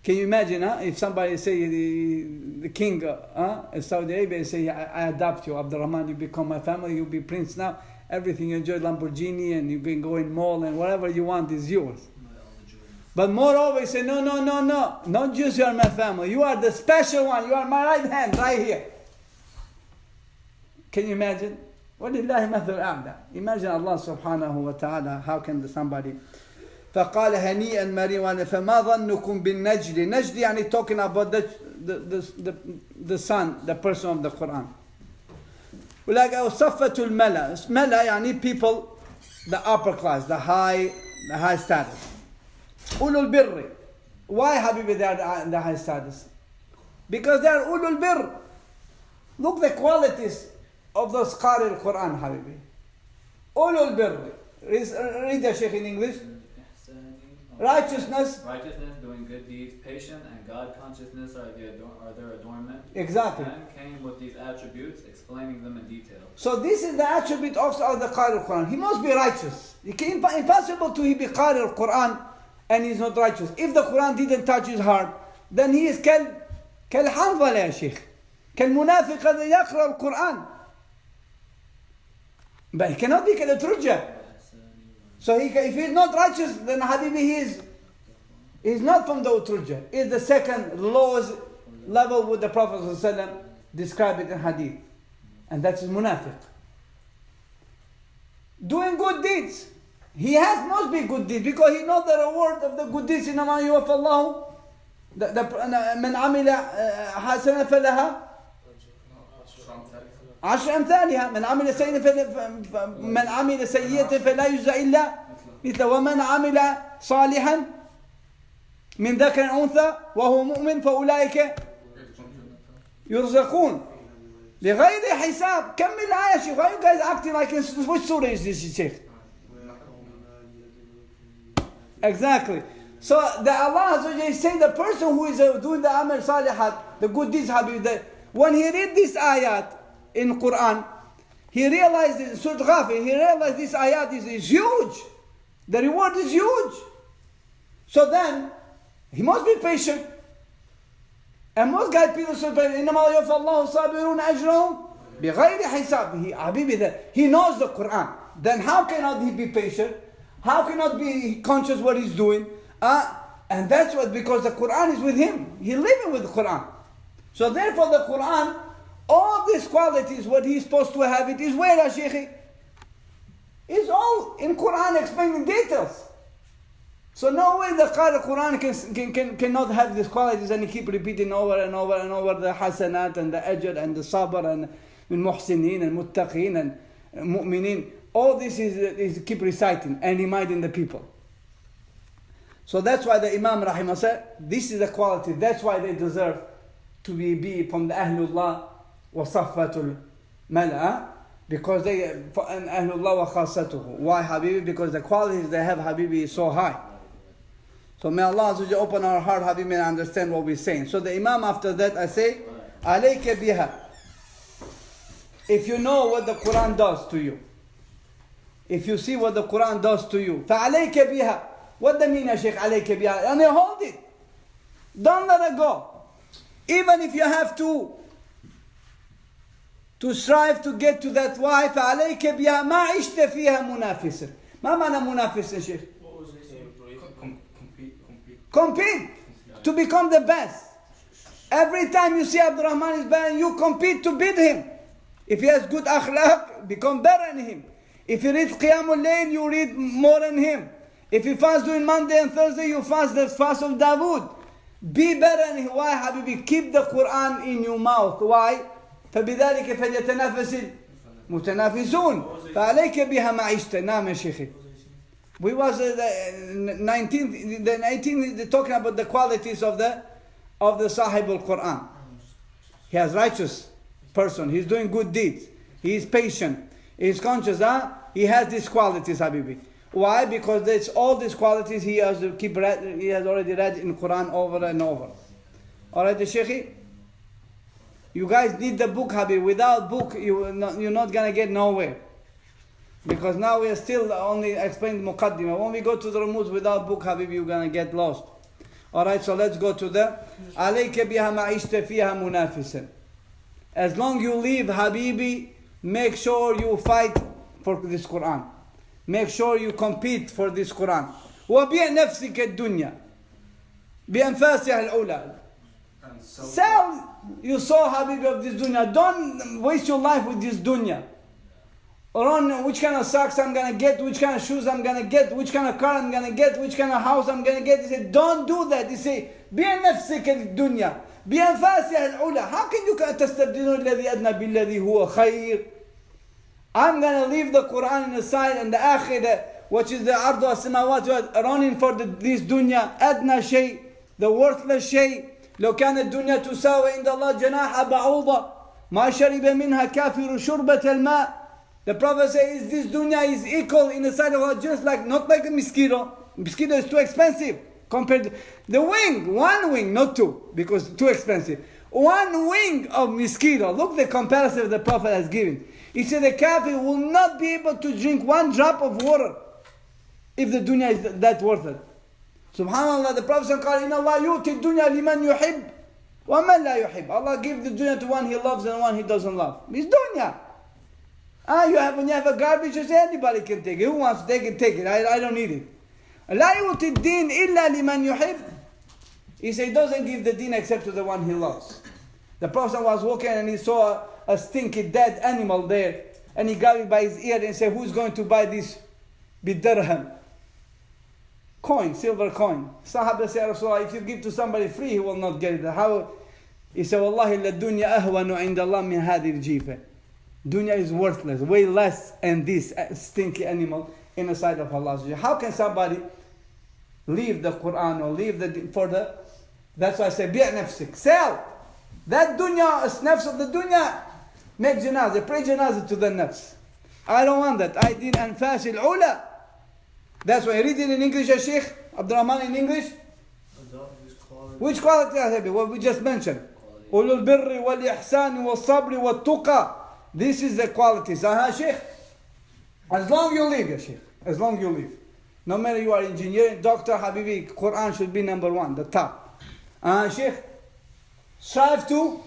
Can you imagine, if somebody say, the king in Saudi Arabia say, I adopt you, Abdul Rahman, you become my family, you'll be prince now, everything you enjoy, Lamborghini, and you can go in mall, and whatever you want is yours. But moreover, he say, no, not just you are my family, you are the special one, you are my right hand, right here. Can you imagine? وَلِلَّهِ مَثَلُ الْأَعْلَى. Imagine Allah subhanahu wa ta'ala, how can somebody... فقال هنيئا مريوانا فما ظنكم بالنجد. نجد يعني talking about the son, the person of the Quran. ولكن صفة الملا. ملا يعني people, the upper class, the high status. أولو البر. Why Habibi they are the high status? Because they are أولو البر. Look the qualities of those Qari al-Quran, Habibi. أولو البر. Read the Shaykh in English. Righteousness, doing good deeds, patient, and God consciousness are their adornment. Exactly. And came with these attributes, explaining them in detail. So this is the attribute also of the Qari al-Quran. He must be righteous. It's impossible to be Qari al-Quran and he's not righteous. If the Quran didn't touch his heart, then he is كالحنظلة يا شيخ. كالمنافق الذي يقرأ القرآن. But he cannot be كالترجة. So if he is not righteous, then Habibi he is not from the Utrujah. He is the second lowest level with the Prophet ﷺ described it in Hadith. And that's his munafiq. Doing good deeds. He must be good deeds because he knows the reward of the good deeds in Amman Yuwaf Allah. من عمل حسنة فلها عشر أمثالها من عمل سيئة فلا يجزى إلا مثل ومن عمل صالحا من ذكر أنثى وهو مؤمن فأولئك يرزقون بغير حساب. كم من الآية شيخ? Why you guys acting like in which surah is this, Sheikh? Exactly. So the Allah is saying the person who is doing the amal salihat, the good deeds, Habib, when he read this ayat in Quran, he realized Surah Ghafir, he realized this ayat is huge. The reward is huge. So then, he must be patient. And most guide people say, إِنَّمَا يَوْفَى اللَّهُ صَابِرُونَ أَجْرَهُمْ بِغَيْرِ حِسَابٍ. He knows the Quran. Then how cannot he be patient? How cannot be conscious what he's doing? And that's what, because the Quran is with him. He's living with the Quran. So therefore the Quran, all these qualities, what he's supposed to have, it is where, Shaykh? It's all in Quran explaining details. So no way the Qari Quran cannot have these qualities and he keep repeating over and over and over the hasanat and the ajr and the sabr and the muhsinin and muttaqin and mu'minin. All this is keep reciting and reminding the people. So that's why the Imam Rahimah said, this is the quality. That's why they deserve to be from the Ahlullah wa Safwatul Mala. Because they, Ahlullah wa Khasatuhu. Why, Habibi? Because the qualities they have, Habibi, is so high. So may Allah open our heart, Habibi, and understand what we're saying. So the Imam after that, I say, alayka biha. If you know what the Quran does to you, if you see what the Quran does to you, فَعَلَيْكَ بِهَا. What does mean, Shaykh, alayka biha? And you hold it. Don't let it go. Even if you have to strive to get to that why, فَعَلَيْكَ بِهَا مَا عِشْتَ فِيهَا مُنَافِسًا. ما معنى منافسا, Shaykh? Compete to become the best. Every time you see Abdul Rahman is bad, you compete to beat him. If he has good akhlaq, become better than him. If he reads Qiyamul Layl, you read more than him. If he fasts during Monday and Thursday, you fast the fast of Dawood. Be better than him. Why, Habibi? Keep the Quran in your mouth. Why? فبذلك فليتنافس المتنافسون فعليك بها معيشة. نعم يا شيخي. We was the 18th talking about the qualities of the Sahib al-Quran. He has righteous person. He's doing good deeds. He is patient. He is conscious. He has these qualities, Habibi. Why? Because that's all these qualities he has to keep. He has already read in Quran over and over. All right, Sheikhi. You guys need the book, Habibi. Without book, you're not gonna get nowhere. Because now we are still only explaining Muqaddimah. When we go to the Rumuz without book, Habibi, you're gonna get lost. Alright, so let's go to the عَلَيْكَ بِهَا مَعِشْتَ فِيهَا مُنَافِسًا. As long you live, Habibi, make sure you fight for this Quran. Make sure you compete for this Quran. وَبِيَ نَفْسِكَ الدُّنْيَا بِأَنفَاسِهَا الْأُولَى. Sell your soul, Habibi, of this dunya. Don't waste your life with this dunya. Around which kind of socks I'm going to get, which kind of shoes I'm going to get, which kind of car I'm going to get, which kind of house I'm going to get. He said, don't do that. He said, بِأَنَفْسِكَ الدُّنْيَا بِأَنفَاسِهَا الْعُولَى. How can you تَسْتَبْدِلُونَ الَّذِي أَدْنَى بِالَّذِي هُوَ خَيْرٌ? I'm going to leave the Quran in the side and the akhirah, which is the ardu as-samawat, running for this dunya, adna shay, the worthless shay. لو كان الدنيا تساوي عند الله جناح بعوضة ما شرب منها كافر شربة الماء. The Prophet says this dunya is equal in the sight of Allah, just like, not like a mosquito. Mosquito is too expensive compared to the wing, one wing, not two, because too expensive. One wing of mosquito. Look the comparison the Prophet has given. He said the kafir will not be able to drink one drop of water if the dunya is that worth it. Subhanallah, the Prophet said, إِنَّ اللَّهَ يُؤْتِي الدُّنْيَا لِمَنْ يُحِبْ وَمَنْ لَا يُحِبْ. Allah gives the dunya to one he loves and one he doesn't love. It's dunya. When you have a garbage, you say anybody can take it. Who wants to take it, take it. I don't need it. لَا يُؤْتِي الدِّينَ إِلَّا لِمَنْ يُحِبْ. He said he doesn't give the deen except to the one he loves. The Prophet was walking and he saw a stinky dead animal there. And he grabbed it by his ear and said, who's going to buy this bidirham? Coin, silver coin. Sahaba said, Rasulullah, if you give to somebody free, he will not get it. How? He said, Wallahi, la dunya ahwanu inda Allah min hadhi al-jifa. Dunya is worthless, way less than this stinky animal in the sight of Allah. How can somebody leave the Quran or leave that's why I say, bi'a nafsik. Sell. That dunya, nafs of the dunya, make janazah, pray janazah to the nafs. I don't want that. I did anfas al-ula. That's why I read it in English, ya Sheikh Abdurrahman, in English. Which quality are they? What we just mentioned. Ulul birri wal ihsani wal sabri wal tuqa. This is the qualities. Sheikh. As long you live, ya Sheikh. As long you live. No matter you are engineer, doctor, Habibi, Quran should be number one, the top. Sheikh. Strive to.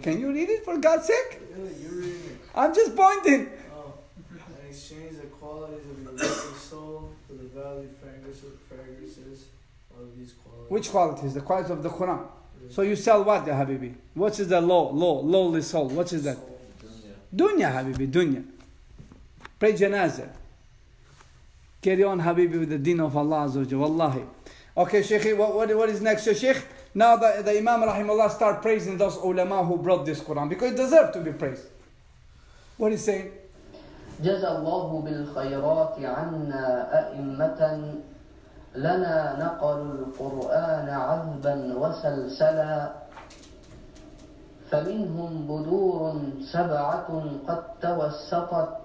Can you read it for God's sake? You're reading it. I'm just pointing. Exchange the qualities of your living soul for the valued fragrances of these qualities. Which qualities? The qualities of the Quran. So you sell what, ya Habibi? What is the lowly soul? What is that? Dunya, Habibi, dunya. Pray janazah. Carry on, Habibi, with the deen of Allah Azza wa Jalla. Wallahi. Okay, Sheikh, what is next, Sheikh? Now the Imam Rahimullah start praising those ulama who brought this Quran because it deserves to be praised. What is saying? جزى الله بالخيرات عنا أئمة لنا نقلوا القرآن عذبا وسلسلا فمنهم بدور سبعة قد توسطت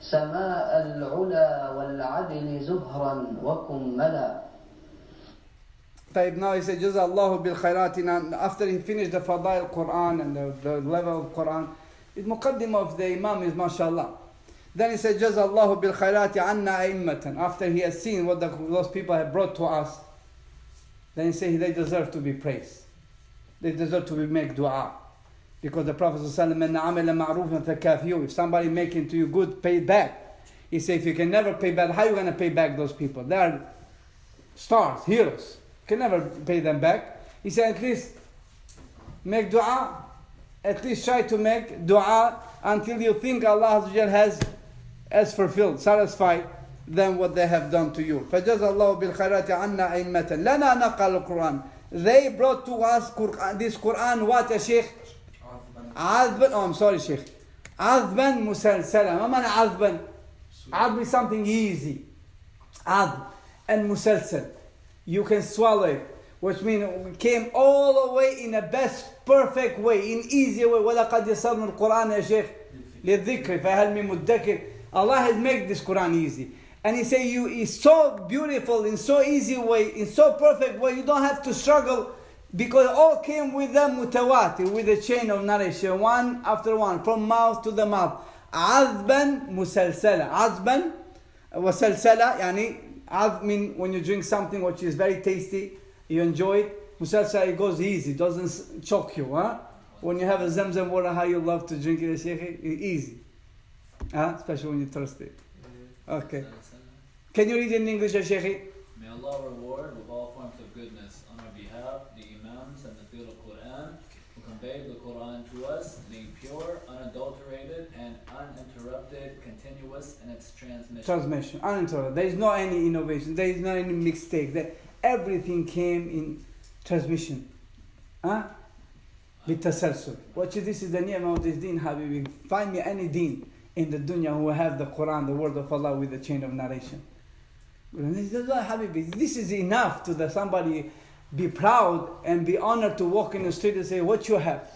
سماء العلا والعدل زهرا وكملا. Now he said جزى الله بالخيرات. After he finished the Fadail Quran and the level of Quran, the Muqaddimah of the Imam is mashallah. Then he said, Jazallahu bil khairati anna a'immatan. After he has seen what those people have brought to us, then he said they deserve to be praised. They deserve to be make dua. Because the Prophet ﷺ, if somebody making to you good, pay back. He said, if you can never pay back, how are you going to pay back those people? They are stars, heroes. You can never pay them back. He said, at least make dua at least try to make dua until you think Allah Azza wa Jal has fulfilled, satisfied them what they have done to you. فَجَزَى اللَّهُ بِالْخَيْرَاتِ عَنَّا أَئِمَّةً لَنَا نَقَلُ الْقُرْآنِ. They brought to us this Quran, what ya Sheikh? عذبا, oh I'm sorry Sheikh. عذبا مسلسلا. ما معنى عذبا? عذب is something easy. عذب and مسلسل. You can swallow it. Which means we came all the way in a best, perfect way, in easy way. وَلَقَدْ يَسَّرْنَا الْقُرْآنَ يَا شيخ لِلذِّكْرِ فَهَلْ مِن مُدَّكِرٍ. Allah has made this Quran easy. And He say it's so beautiful, in so easy way, in so perfect way, you don't have to struggle because all came with the mutawatir, with a chain of narration, one after one, from mouth to the mouth. عذبا مسلسلا. عذبا وسلسلة يعني عذب mean when you drink something which is very tasty, you enjoy it. Musalsal, it goes easy, doesn't choke you. Huh? When you have a Zamzam water, how you love to drink it, Sheikh, easy. Huh? Especially when you're thirsty. Okay. Can you read in English, Sheikh? May Allah reward with all forms of goodness on our behalf the Imams and the field of Quran who conveyed the Quran to us, being pure, unadulterated, and uninterrupted, continuous in its transmission. Uninterrupted. There is no any innovation. There is no any mistake. Everything came in transmission. Huh? بالتسلسل. Watch this is the ni'mah of this deen, Habibi. Find me any deen in the dunya who have the Quran, the word of Allah with the chain of narration. This is enough to that somebody be proud and be honored to walk in the street and say, what you have?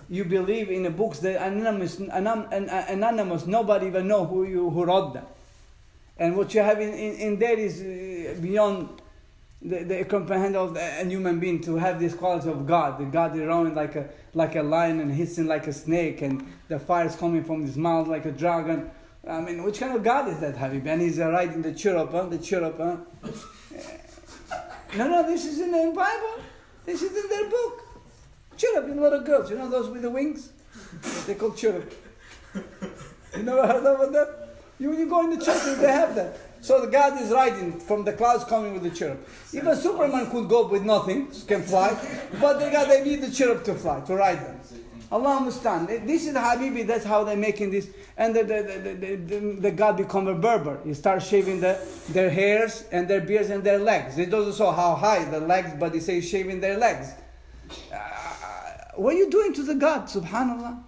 You believe in the books that anonymous, nobody even know who wrote them. And what you have in there is beyond the comprehension of a human being to have this quality of God. The God is roaring like a lion and hissing like a snake, and the fire is coming from his mouth like a dragon. I mean, which kind of God is that, Habib? And he's riding the cherub, huh? No, this is in the Bible. This is in their book. Cherub, you know, little girls, you know those with the wings? They're called cherub. You never heard of them? You go in the church and they have that. So the God is riding from the clouds coming with the cherub. Even Superman could go with nothing, can fly, but they need the cherub to fly, to ride them. Allah understand. This is Habibi, that's how they're making this. And the God become a Berber. He starts shaving their hairs and their beards and their legs. It doesn't show how high the legs, but he says shaving their legs. What are you doing to the God, subhanallah?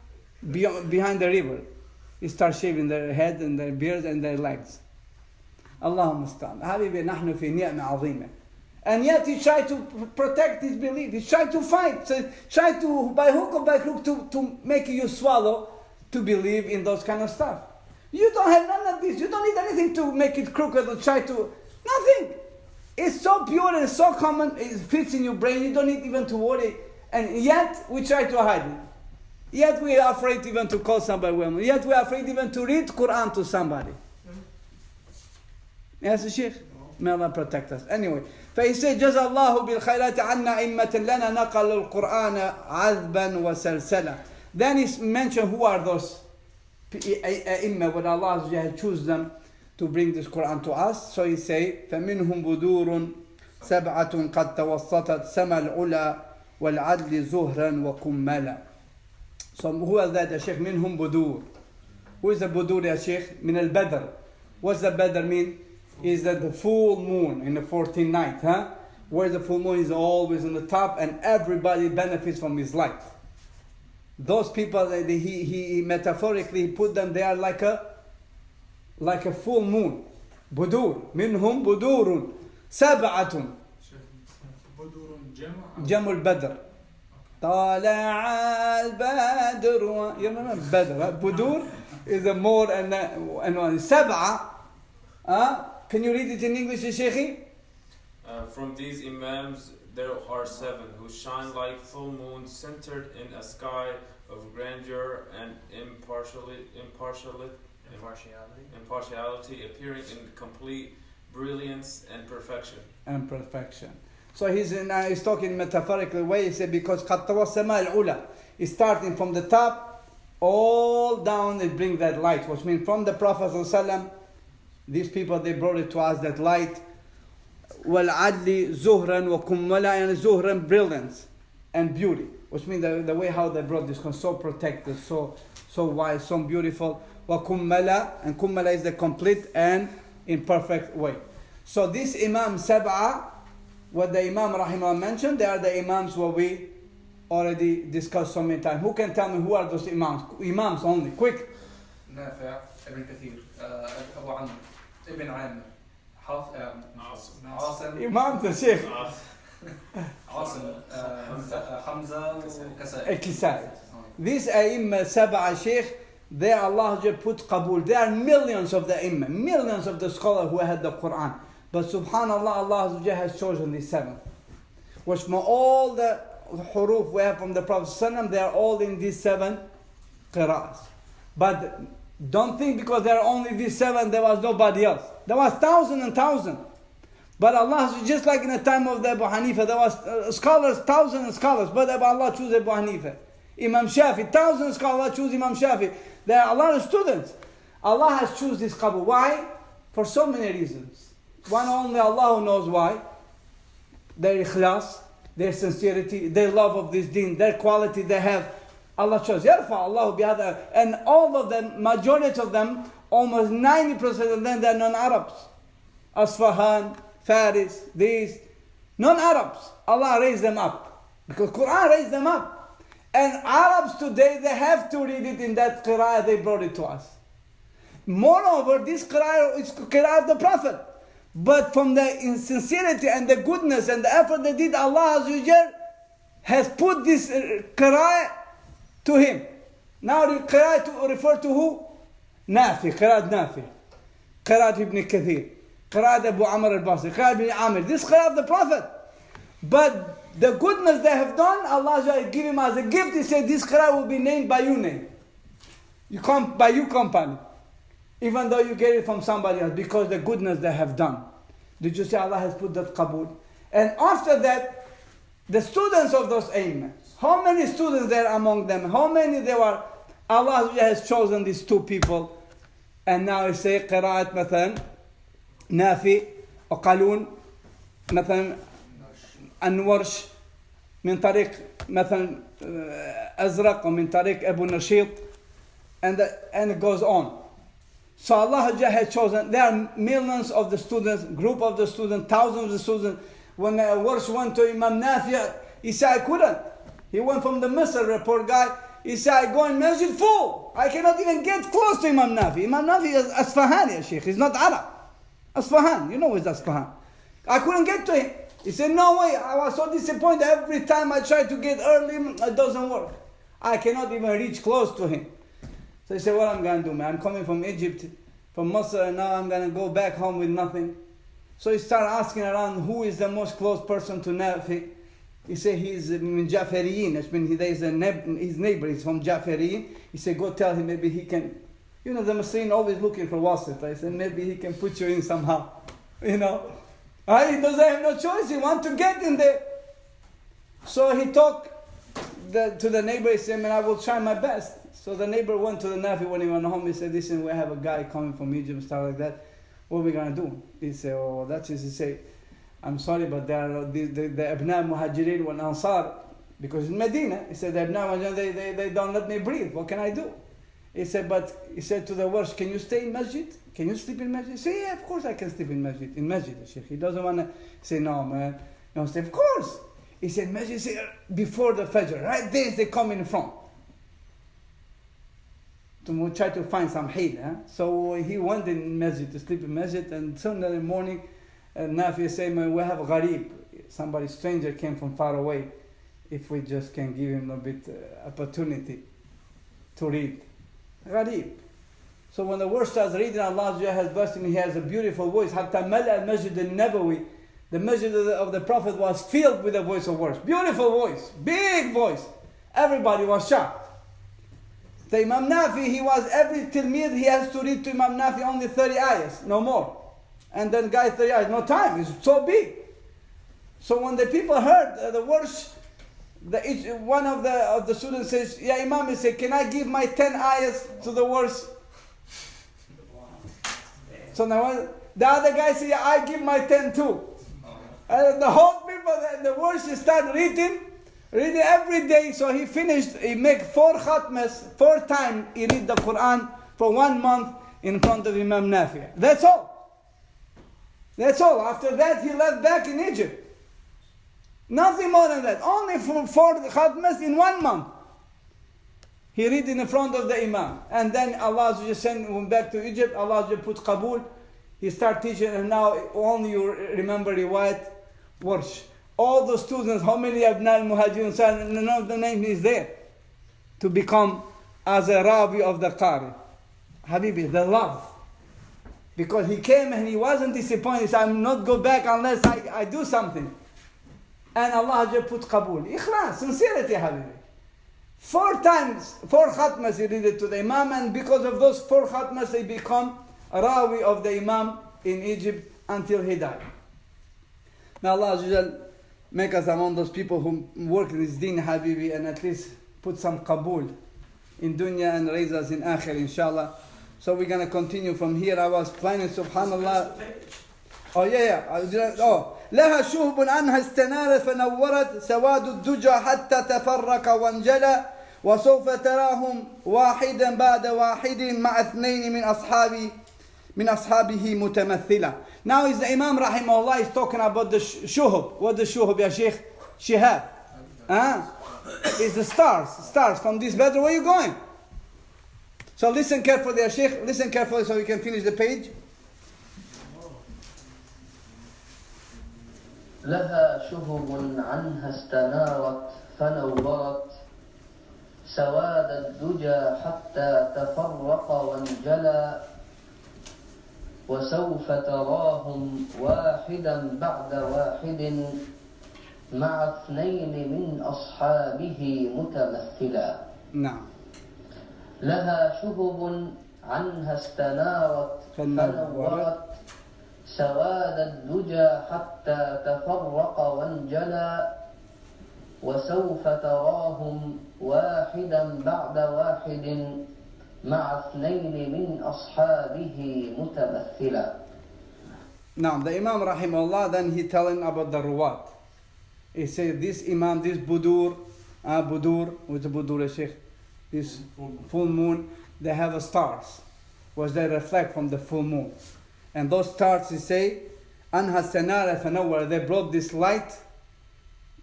Behind the river. He starts shaving their head and their beards and their legs. Allahumma stan. Habibi, nahnu fi ni'ma azima. And yet he tried to protect his belief. He tried to fight. So tried to, by hook or by crook, to make you swallow to believe in those kind of stuff. You don't have none of this. You don't need anything to make it crooked or try to... Nothing. It's so pure and so common. It fits in your brain. You don't need even to worry. And yet we try to hide it. Yet we are afraid even to call somebody woman. Yet we are afraid even to read Quran to somebody. Yes, Sheikh? May Allah protect us. Anyway, فhe said, جزا الله بالخيرات عنا أئمة لنا نقل القرآن عذبا وسلسلا. Then he mentioned who are those أئمة when Allah choose them to bring this Quran to us. So he say, فمنهم بدور سبعة قد توسطت سما العلا والعدل زهرا وكملا. So who is that, ya Sheikh? منهم بدور. Who is the budur, ya Sheikh? من البدر. What's the Badr mean? Is that the full moon in the 14th night, huh? Where the full moon is always on the top and everybody benefits from his light. Those people, he metaphorically put them there like a full moon. Budur. Minhum budurun. Sab'atun. Jam al-Badr. طلع البدر. You remember Badr? Budur is a more and one. Sab'a. Can you read it in English, Sheikhi? From these Imams, there are 7 who shine like full moons centered in a sky of grandeur and impartiality, appearing in complete brilliance and perfection. So he's talking metaphorically way. He said because قَدْ تَوَسَّمَا الْعُلَى is starting from the top all down and bring that light, which means from the Prophet ﷺ, these people, they brought it to us, that light. وَالْعَدْلِ زُهْرًا وَكُمَّلًا, and زُهْرًا, brilliance. and beauty, which means the way how they brought this Quran, so protected, so wise, so beautiful. وَكُمَّلَ, and kummala is the complete and in perfect way. So this Imam Sab'a, what the Imam Rahimahullah mentioned, they are the Imams what we already discussed so many times. Who can tell me who are those Imams? Imams only, quick. نافع ابن كثير أبو عمرو ابن عامر عاصم Imam the Sheikh. عاصم حمزة وكسائي. Kisai. These Aimma Sab'a Sheikh, there Allah put Qabul. There are millions of the Aimma, millions of the scholars who had the Quran. But subhanallah, Allah has chosen these 7. Which from all the huruf we have from the Prophet ﷺ, they are all in these 7 qira'as. But don't think because there are only these 7, there was nobody else. There was thousands and thousands. But Allah, just like in the time of the Abu Hanifa, there was scholars, thousands of scholars, but Allah chose Abu Hanifa. Imam Shafi, thousands of scholars choose Imam Shafi. There are a lot of students. Allah has chosen this qabul. Why? For so many reasons. One only Allah knows why. Their ikhlas, their sincerity, their love of this deen, their quality they have. Allah chose. Yarfa Allah bihada. And all of them, majority of them, almost 90% of them, they are non-Arabs. Asfahan, Faris, these, non-Arabs. Allah raised them up. Because Quran raised them up. And Arabs today, they have to read it in that qira'ah, they brought it to us. Moreover, this qira'ah is qira'ah of the Prophet. But from the sincerity and the goodness and the effort they did, Allah has put this qira'ah to him. Now the qira'ah to refer to who? Nafi, qira'at Nafi. Qira'at Ibn Kathir. Qira'at Abu Amr al-Basri. Qira'at Ibn Amir. This qira'ah of the Prophet. But the goodness they have done, Allah give him as a gift. He said, this qira'ah will be named by your name. By your company. Even though you get it from somebody else, because the goodness they have done. Did you see Allah has put that qabul? And after that, the students of those aim. How many students there among them? How many there were? Allah has chosen these 2 people. And now he say, qira'at مثلا نافي وقالون مثلا الورش من طريق مثلا أزرق ومن طريق أبو نشيط and it goes on. So Allah has chosen, there are millions of the students, group of the students, thousands of the students. When the Warsh went to Imam Nafi, he said, I couldn't. He went from the Misr, the poor guy. He said, I go in masjid full. I cannot even get close to Imam Nafi. Imam Nafi is Asfahani, Sheikh. He's not Arab. Asfahan, you know it's Asfahan. I couldn't get to him. He said, no way. I was so disappointed. Every time I try to get early, it doesn't work. I cannot even reach close to him. So he said, what I'm going to do, man? I'm coming from Egypt, from Masr, and now I'm going to go back home with nothing. So he started asking around who is the most close person to Nafi. He said he's in Ja'fariyin. That means his neighbor is from Ja'fariyin. He said, go tell him maybe he can. You know, the Muslims always looking for wasit. I said, maybe he can put you in somehow. You know. He doesn't have no choice. He wants to get in there. So he talked to the neighbor. He said, man, I will try my best. So the neighbor went to the Nafi when he went home. He said, listen, we have a guy coming from Egypt and stuff like that. What are we going to do? He said, oh, that's it. He said, I'm sorry, but there are the Abna Muhajirin wal Ansar, because in Medina, he said, the Abna Muhajirin, they don't let me breathe. What can I do? He said, to the worst, can you stay in masjid? Can you sleep in masjid? He said, yeah, of course I can sleep in masjid. In masjid, Sheikh. He doesn't want to say, no, man. No, he said, of course. He said, masjid, before the Fajr, right there, they come in front. To try to find some heat. So he went in masjid to sleep in masjid, and soon in the morning, Nafi said, man, we have a gharib. Somebody stranger came from far away. If we just can give him a bit opportunity to read. Gharib. So when the word starts reading, Allah has blessed him. He has a beautiful voice. Hatta mala al-masjid al-nabawi. The masjid of the Prophet was filled with the voice of words. Beautiful voice. Big voice. Everybody was shocked. The Imam Nafi, he was every tilmid, he has to read to Imam Nafi only 30 ayahs, no more. And then guy 30 ayahs, no time, it's so big. So when the people heard the words, one of the students says, yeah, Imam, he said, can I give my 10 ayahs to the words? So now the other guy said, yeah, I give my 10 too. And the whole people, the words start reading. Read it every day. So he finished, he make 4 khatmas, 4 times he read the Quran for 1 month in front of Imam Nafi. That's all. That's all. After that he left back in Egypt. Nothing more than that. Only for 4 khatmas in 1 month. He read in the front of the Imam. And then Allah just sent him back to Egypt. Allah just put Qabul. He started teaching, and now only you remember riwayat warsh. All the students, how many Abna al-Muhajirun, none of the name is there to become as a Rabi of the Qari. Habibi, the love. Because he came and he wasn't disappointed. He said, I will not go back unless I do something. And Allah just put Qabul. Ikhlas, sincerity, Habibi. 4 times, 4 khatmas he read it to the Imam, and because of those 4 khatmas he become a Rawi of the Imam in Egypt until he died. May Allah Azza wa Jal make us among those people who work in this deen, Habibi, and at least put some qabul in dunya and raise us in akhir, inshallah. So we're going to continue from here. I was planning, subhanallah. Oh yeah. لها شهب عنها استنارت فنورت سواد الدجى حتى تفرق وانجلى وسوف تراهم واحدا بعد واحد مع 2 من أصحابه متمثلا. Now is the Imam rahimahullah is talking about the shuhub. What the shuhub, ya Sheikh? Shihab. It's the stars from this bedroom. Where are you going? So listen carefully, ya Sheikh. Listen carefully so we can finish the page. لها شهب عنها استنارت فنورت سواد الدجى حتى تفرق وانجلى وسوف تراهم واحدا بعد واحد مع 2 من أصحابه متمثلا. نعم. لها شهب عنها استنارت فنورت سواد الدجى حتى تفرق وانجلى وسوف تراهم واحدا بعد واحد مع 2 من أصحابه متمثلا. Now the Imam rahimahullah, then he telling about the ruwat. He said this Imam, this Budur, what's the Budur, Sheikh? This full moon, they have stars, which they reflect from the full moon. And those stars, he say, Anha Sanara Fanawar, they brought this light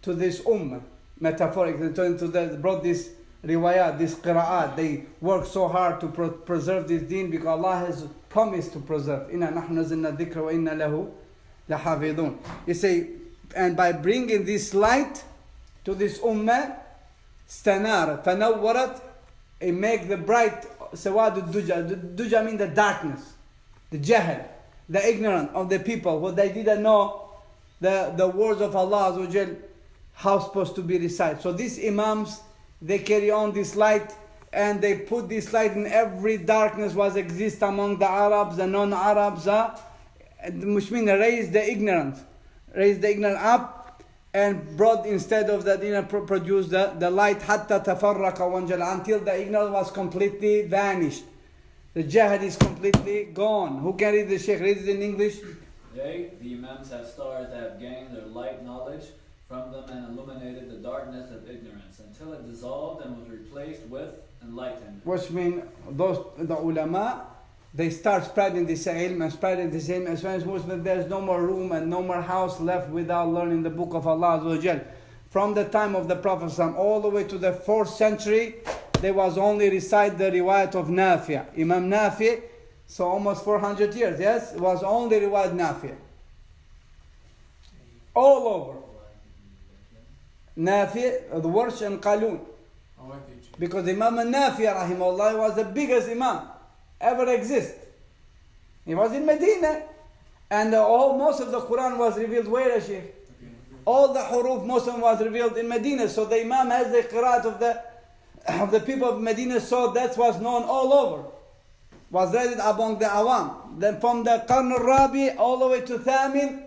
to this ummah, metaphorically, they brought this riwayat, this qira'at. They work so hard to preserve this deen because Allah has promised to preserve. Inna nahnu nazzalna dhikra wa inna lahu lahafidhun. He say, and by bringing this light to this ummah, Stanara, Fanawwarat, it make the bright Sawad Duja. Duja means the darkness, the jahl, the ignorant of the people, who they didn't know the words of Allah Azza wa Jal, how supposed to be recited. So these Imams, they carry on this light, and they put this light in every darkness was exist among the Arabs, the non-Arabs, which means raise the ignorant up, and brought instead of that, produced the light حتى تفرق وانجلى, until the ignorance was completely vanished. The jahad is completely gone. Who can read the Sheikh? Read it in English. They, the Imams, have stars that have gained their light knowledge from them and illuminated the darkness of ignorance until it dissolved and was replaced with enlightenment. Which means the ulama, they start spreading this ilm and spreading this ilm as far as Muslims, there's no more room and no more house left without learning the book of Allah Azza wa Jal. From the time of the Prophet all the way to the 4th century, there was only recite the riwayat of Nafi'. Imam Nafi', so almost 400 years, yes? It was only riwayat Nafi'. All over. Nafi', the Warsh and Qalun. Because Imam Nafi' rahimahullah was the biggest Imam ever exist. He was in Medina. And most of the Quran was revealed where, Sheikh? All the huruf, most of them was revealed in Medina. So the Imam has the qiraat of the people of Medina, so that was known all over. Was read among the Awam. Then from the Qarn al-Rabi all the way to Thamin,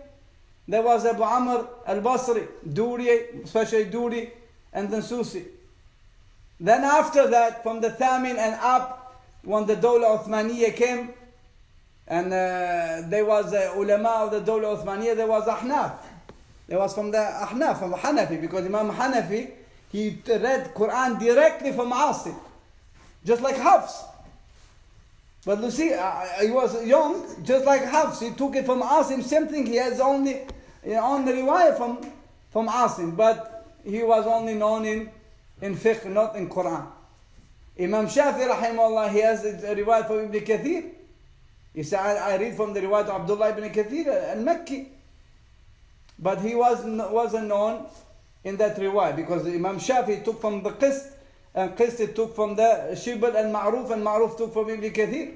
there was Abu Amr al-Basri, Duri, especially Duri, and then Susi. Then after that, from the Thamin and up, when the Dawla Uthmaniyya came, and there was ulama of the Dawla Uthmaniyya, there was Ahnaf. There was from the Ahnaf, from Hanafi, because Imam Hanafi, he read Quran directly from Asim, just like Hafs. But you see, he was young, just like Hafs. He took it from Asim, same thing. He has only riwayah from Asim, but he was only known in fiqh, not in Quran. Imam Shafi, rahimahullah, he has a riwayah from Ibn Kathir. He said, I read from the riwayah of Abdullah ibn Kathir al-Makki. But he wasn't known in that riwayah, because Imam Shafi took from the Qist, and Qist took from the Shibl and Ma'ruf took from Ibn Kathir.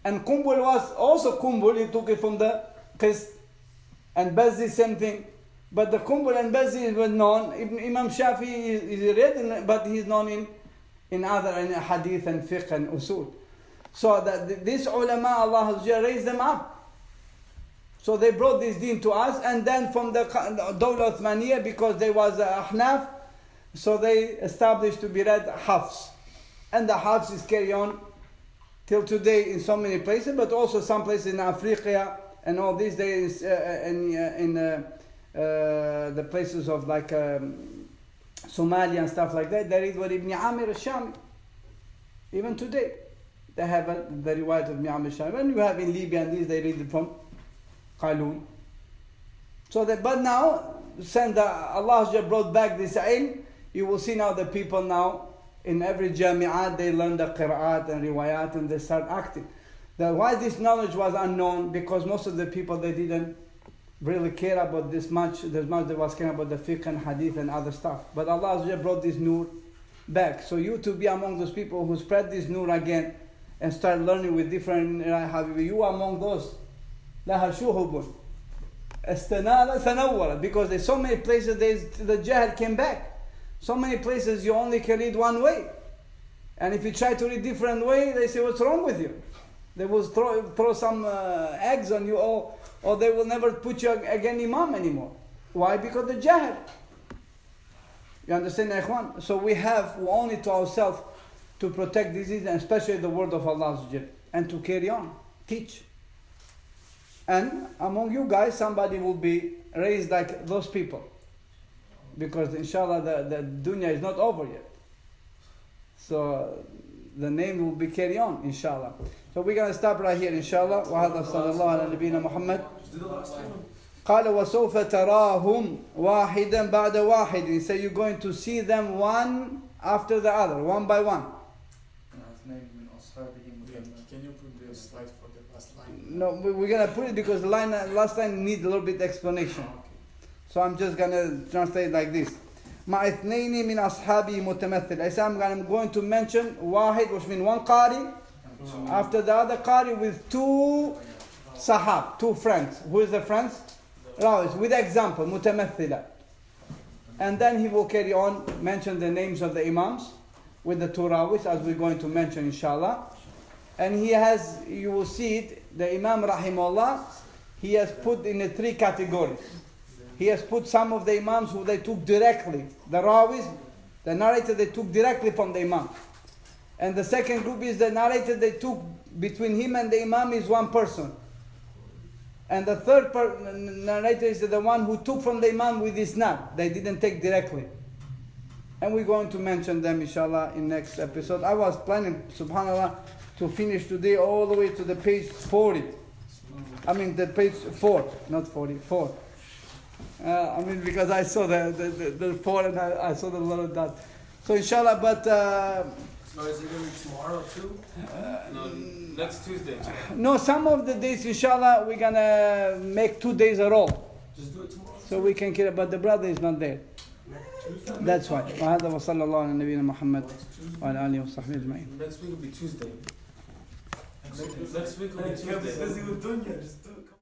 And Kumbul was also Kumbul, he took it from the Qist. And Bazzi, same thing. But the Kumbul and Bazzi were known. Imam Shafi is read, but he's known in other hadith and fiqh and usul. So that this ulama, Allah raised them up. So they brought this deen to us, and then from the Dawla Uthmaniyya, because there was a Ahnaf, so they established to be read Hafs. And the Hafs is carried on till today in so many places, but also some places in Africa and all these days in the places of like Somalia and stuff like that. They read what Ibn Amir al-Shami. Even today, they have the riwayat of Ibn Amir al-Shami. And you have in Libya and these, they read it from Qalun. So that, but now, since Allah brought back this ilm, you will see now the people now, in every jami'at, they learn the qira'at and riwayat and they start acting. Why this knowledge was unknown? Because most of the people, they didn't really care about this much. There's much they was caring about the fiqh and hadith and other stuff. But Allah brought this nur back. So you to be among those people who spread this nur again and start learning with different, you are among those. لها شهب استنارة تنورت, because there's so many places the jahl came back. So many places you only can read one way, and if you try to read different way, they say, what's wrong with you? They will throw some eggs on you, or they will never put you again imam anymore. Why? Because the jahl. You understand, ikhwan? So we have only to ourselves to protect this, and especially the word of Allah, and to carry on, teach. And among you guys, somebody will be raised like those people. Because inshallah, the dunya is not over yet. So the name will be carried on, inshallah. So we're going to stop right here, inshallah. وَهَذَا صَلَى اللَّهُ عَلَى نَبِينَا مُحَمَّدٍ. قال وسوف تراهم واحدا بعد واحد. He said you're going to see them one after the other, one by one. Can you put the slide for the last line? No, we're going to put it because the last line needs a little bit explanation. Okay. So I'm just going to translate like this. مع اثنين من أصحابي متمثل. I say I'm going to mention واحد, which means one qari, after the other qari, with two sahab, two friends. Who is the friends? Rawis, with example, متمثلة. And then he will carry on, mention the names of the imams with the two rawis, as we're going to mention, inshallah. And he has, you will see it, the Imam Rahimahullah, he has put in 3 categories. He has put some of the imams who they took directly. The rawis, the narrator, they took directly from the imam. And the second group is the narrator they took between him and the imam is one person. And the third narrator is the one who took from the imam with isnad. They didn't take directly. And we're going to mention them, inshallah, in next episode. I was planning, subhanallah, to finish today all the way to the page 40. I mean the page 4, not 40, 4. Because I saw the 4 and I saw the lot of that. So inshallah, but... So is it going to be tomorrow too? No, next Tuesday. No, some of the days, inshallah, we're going to make 2 days a row. Just do it tomorrow. So we can carry, but the brother is not there. That's why. وهذا وصلى الله على نبينا محمد وعلى آله وصحبه أجمعين. Next week will be Tuesday. Next week will be Tuesday. Busy with dunya, just do it.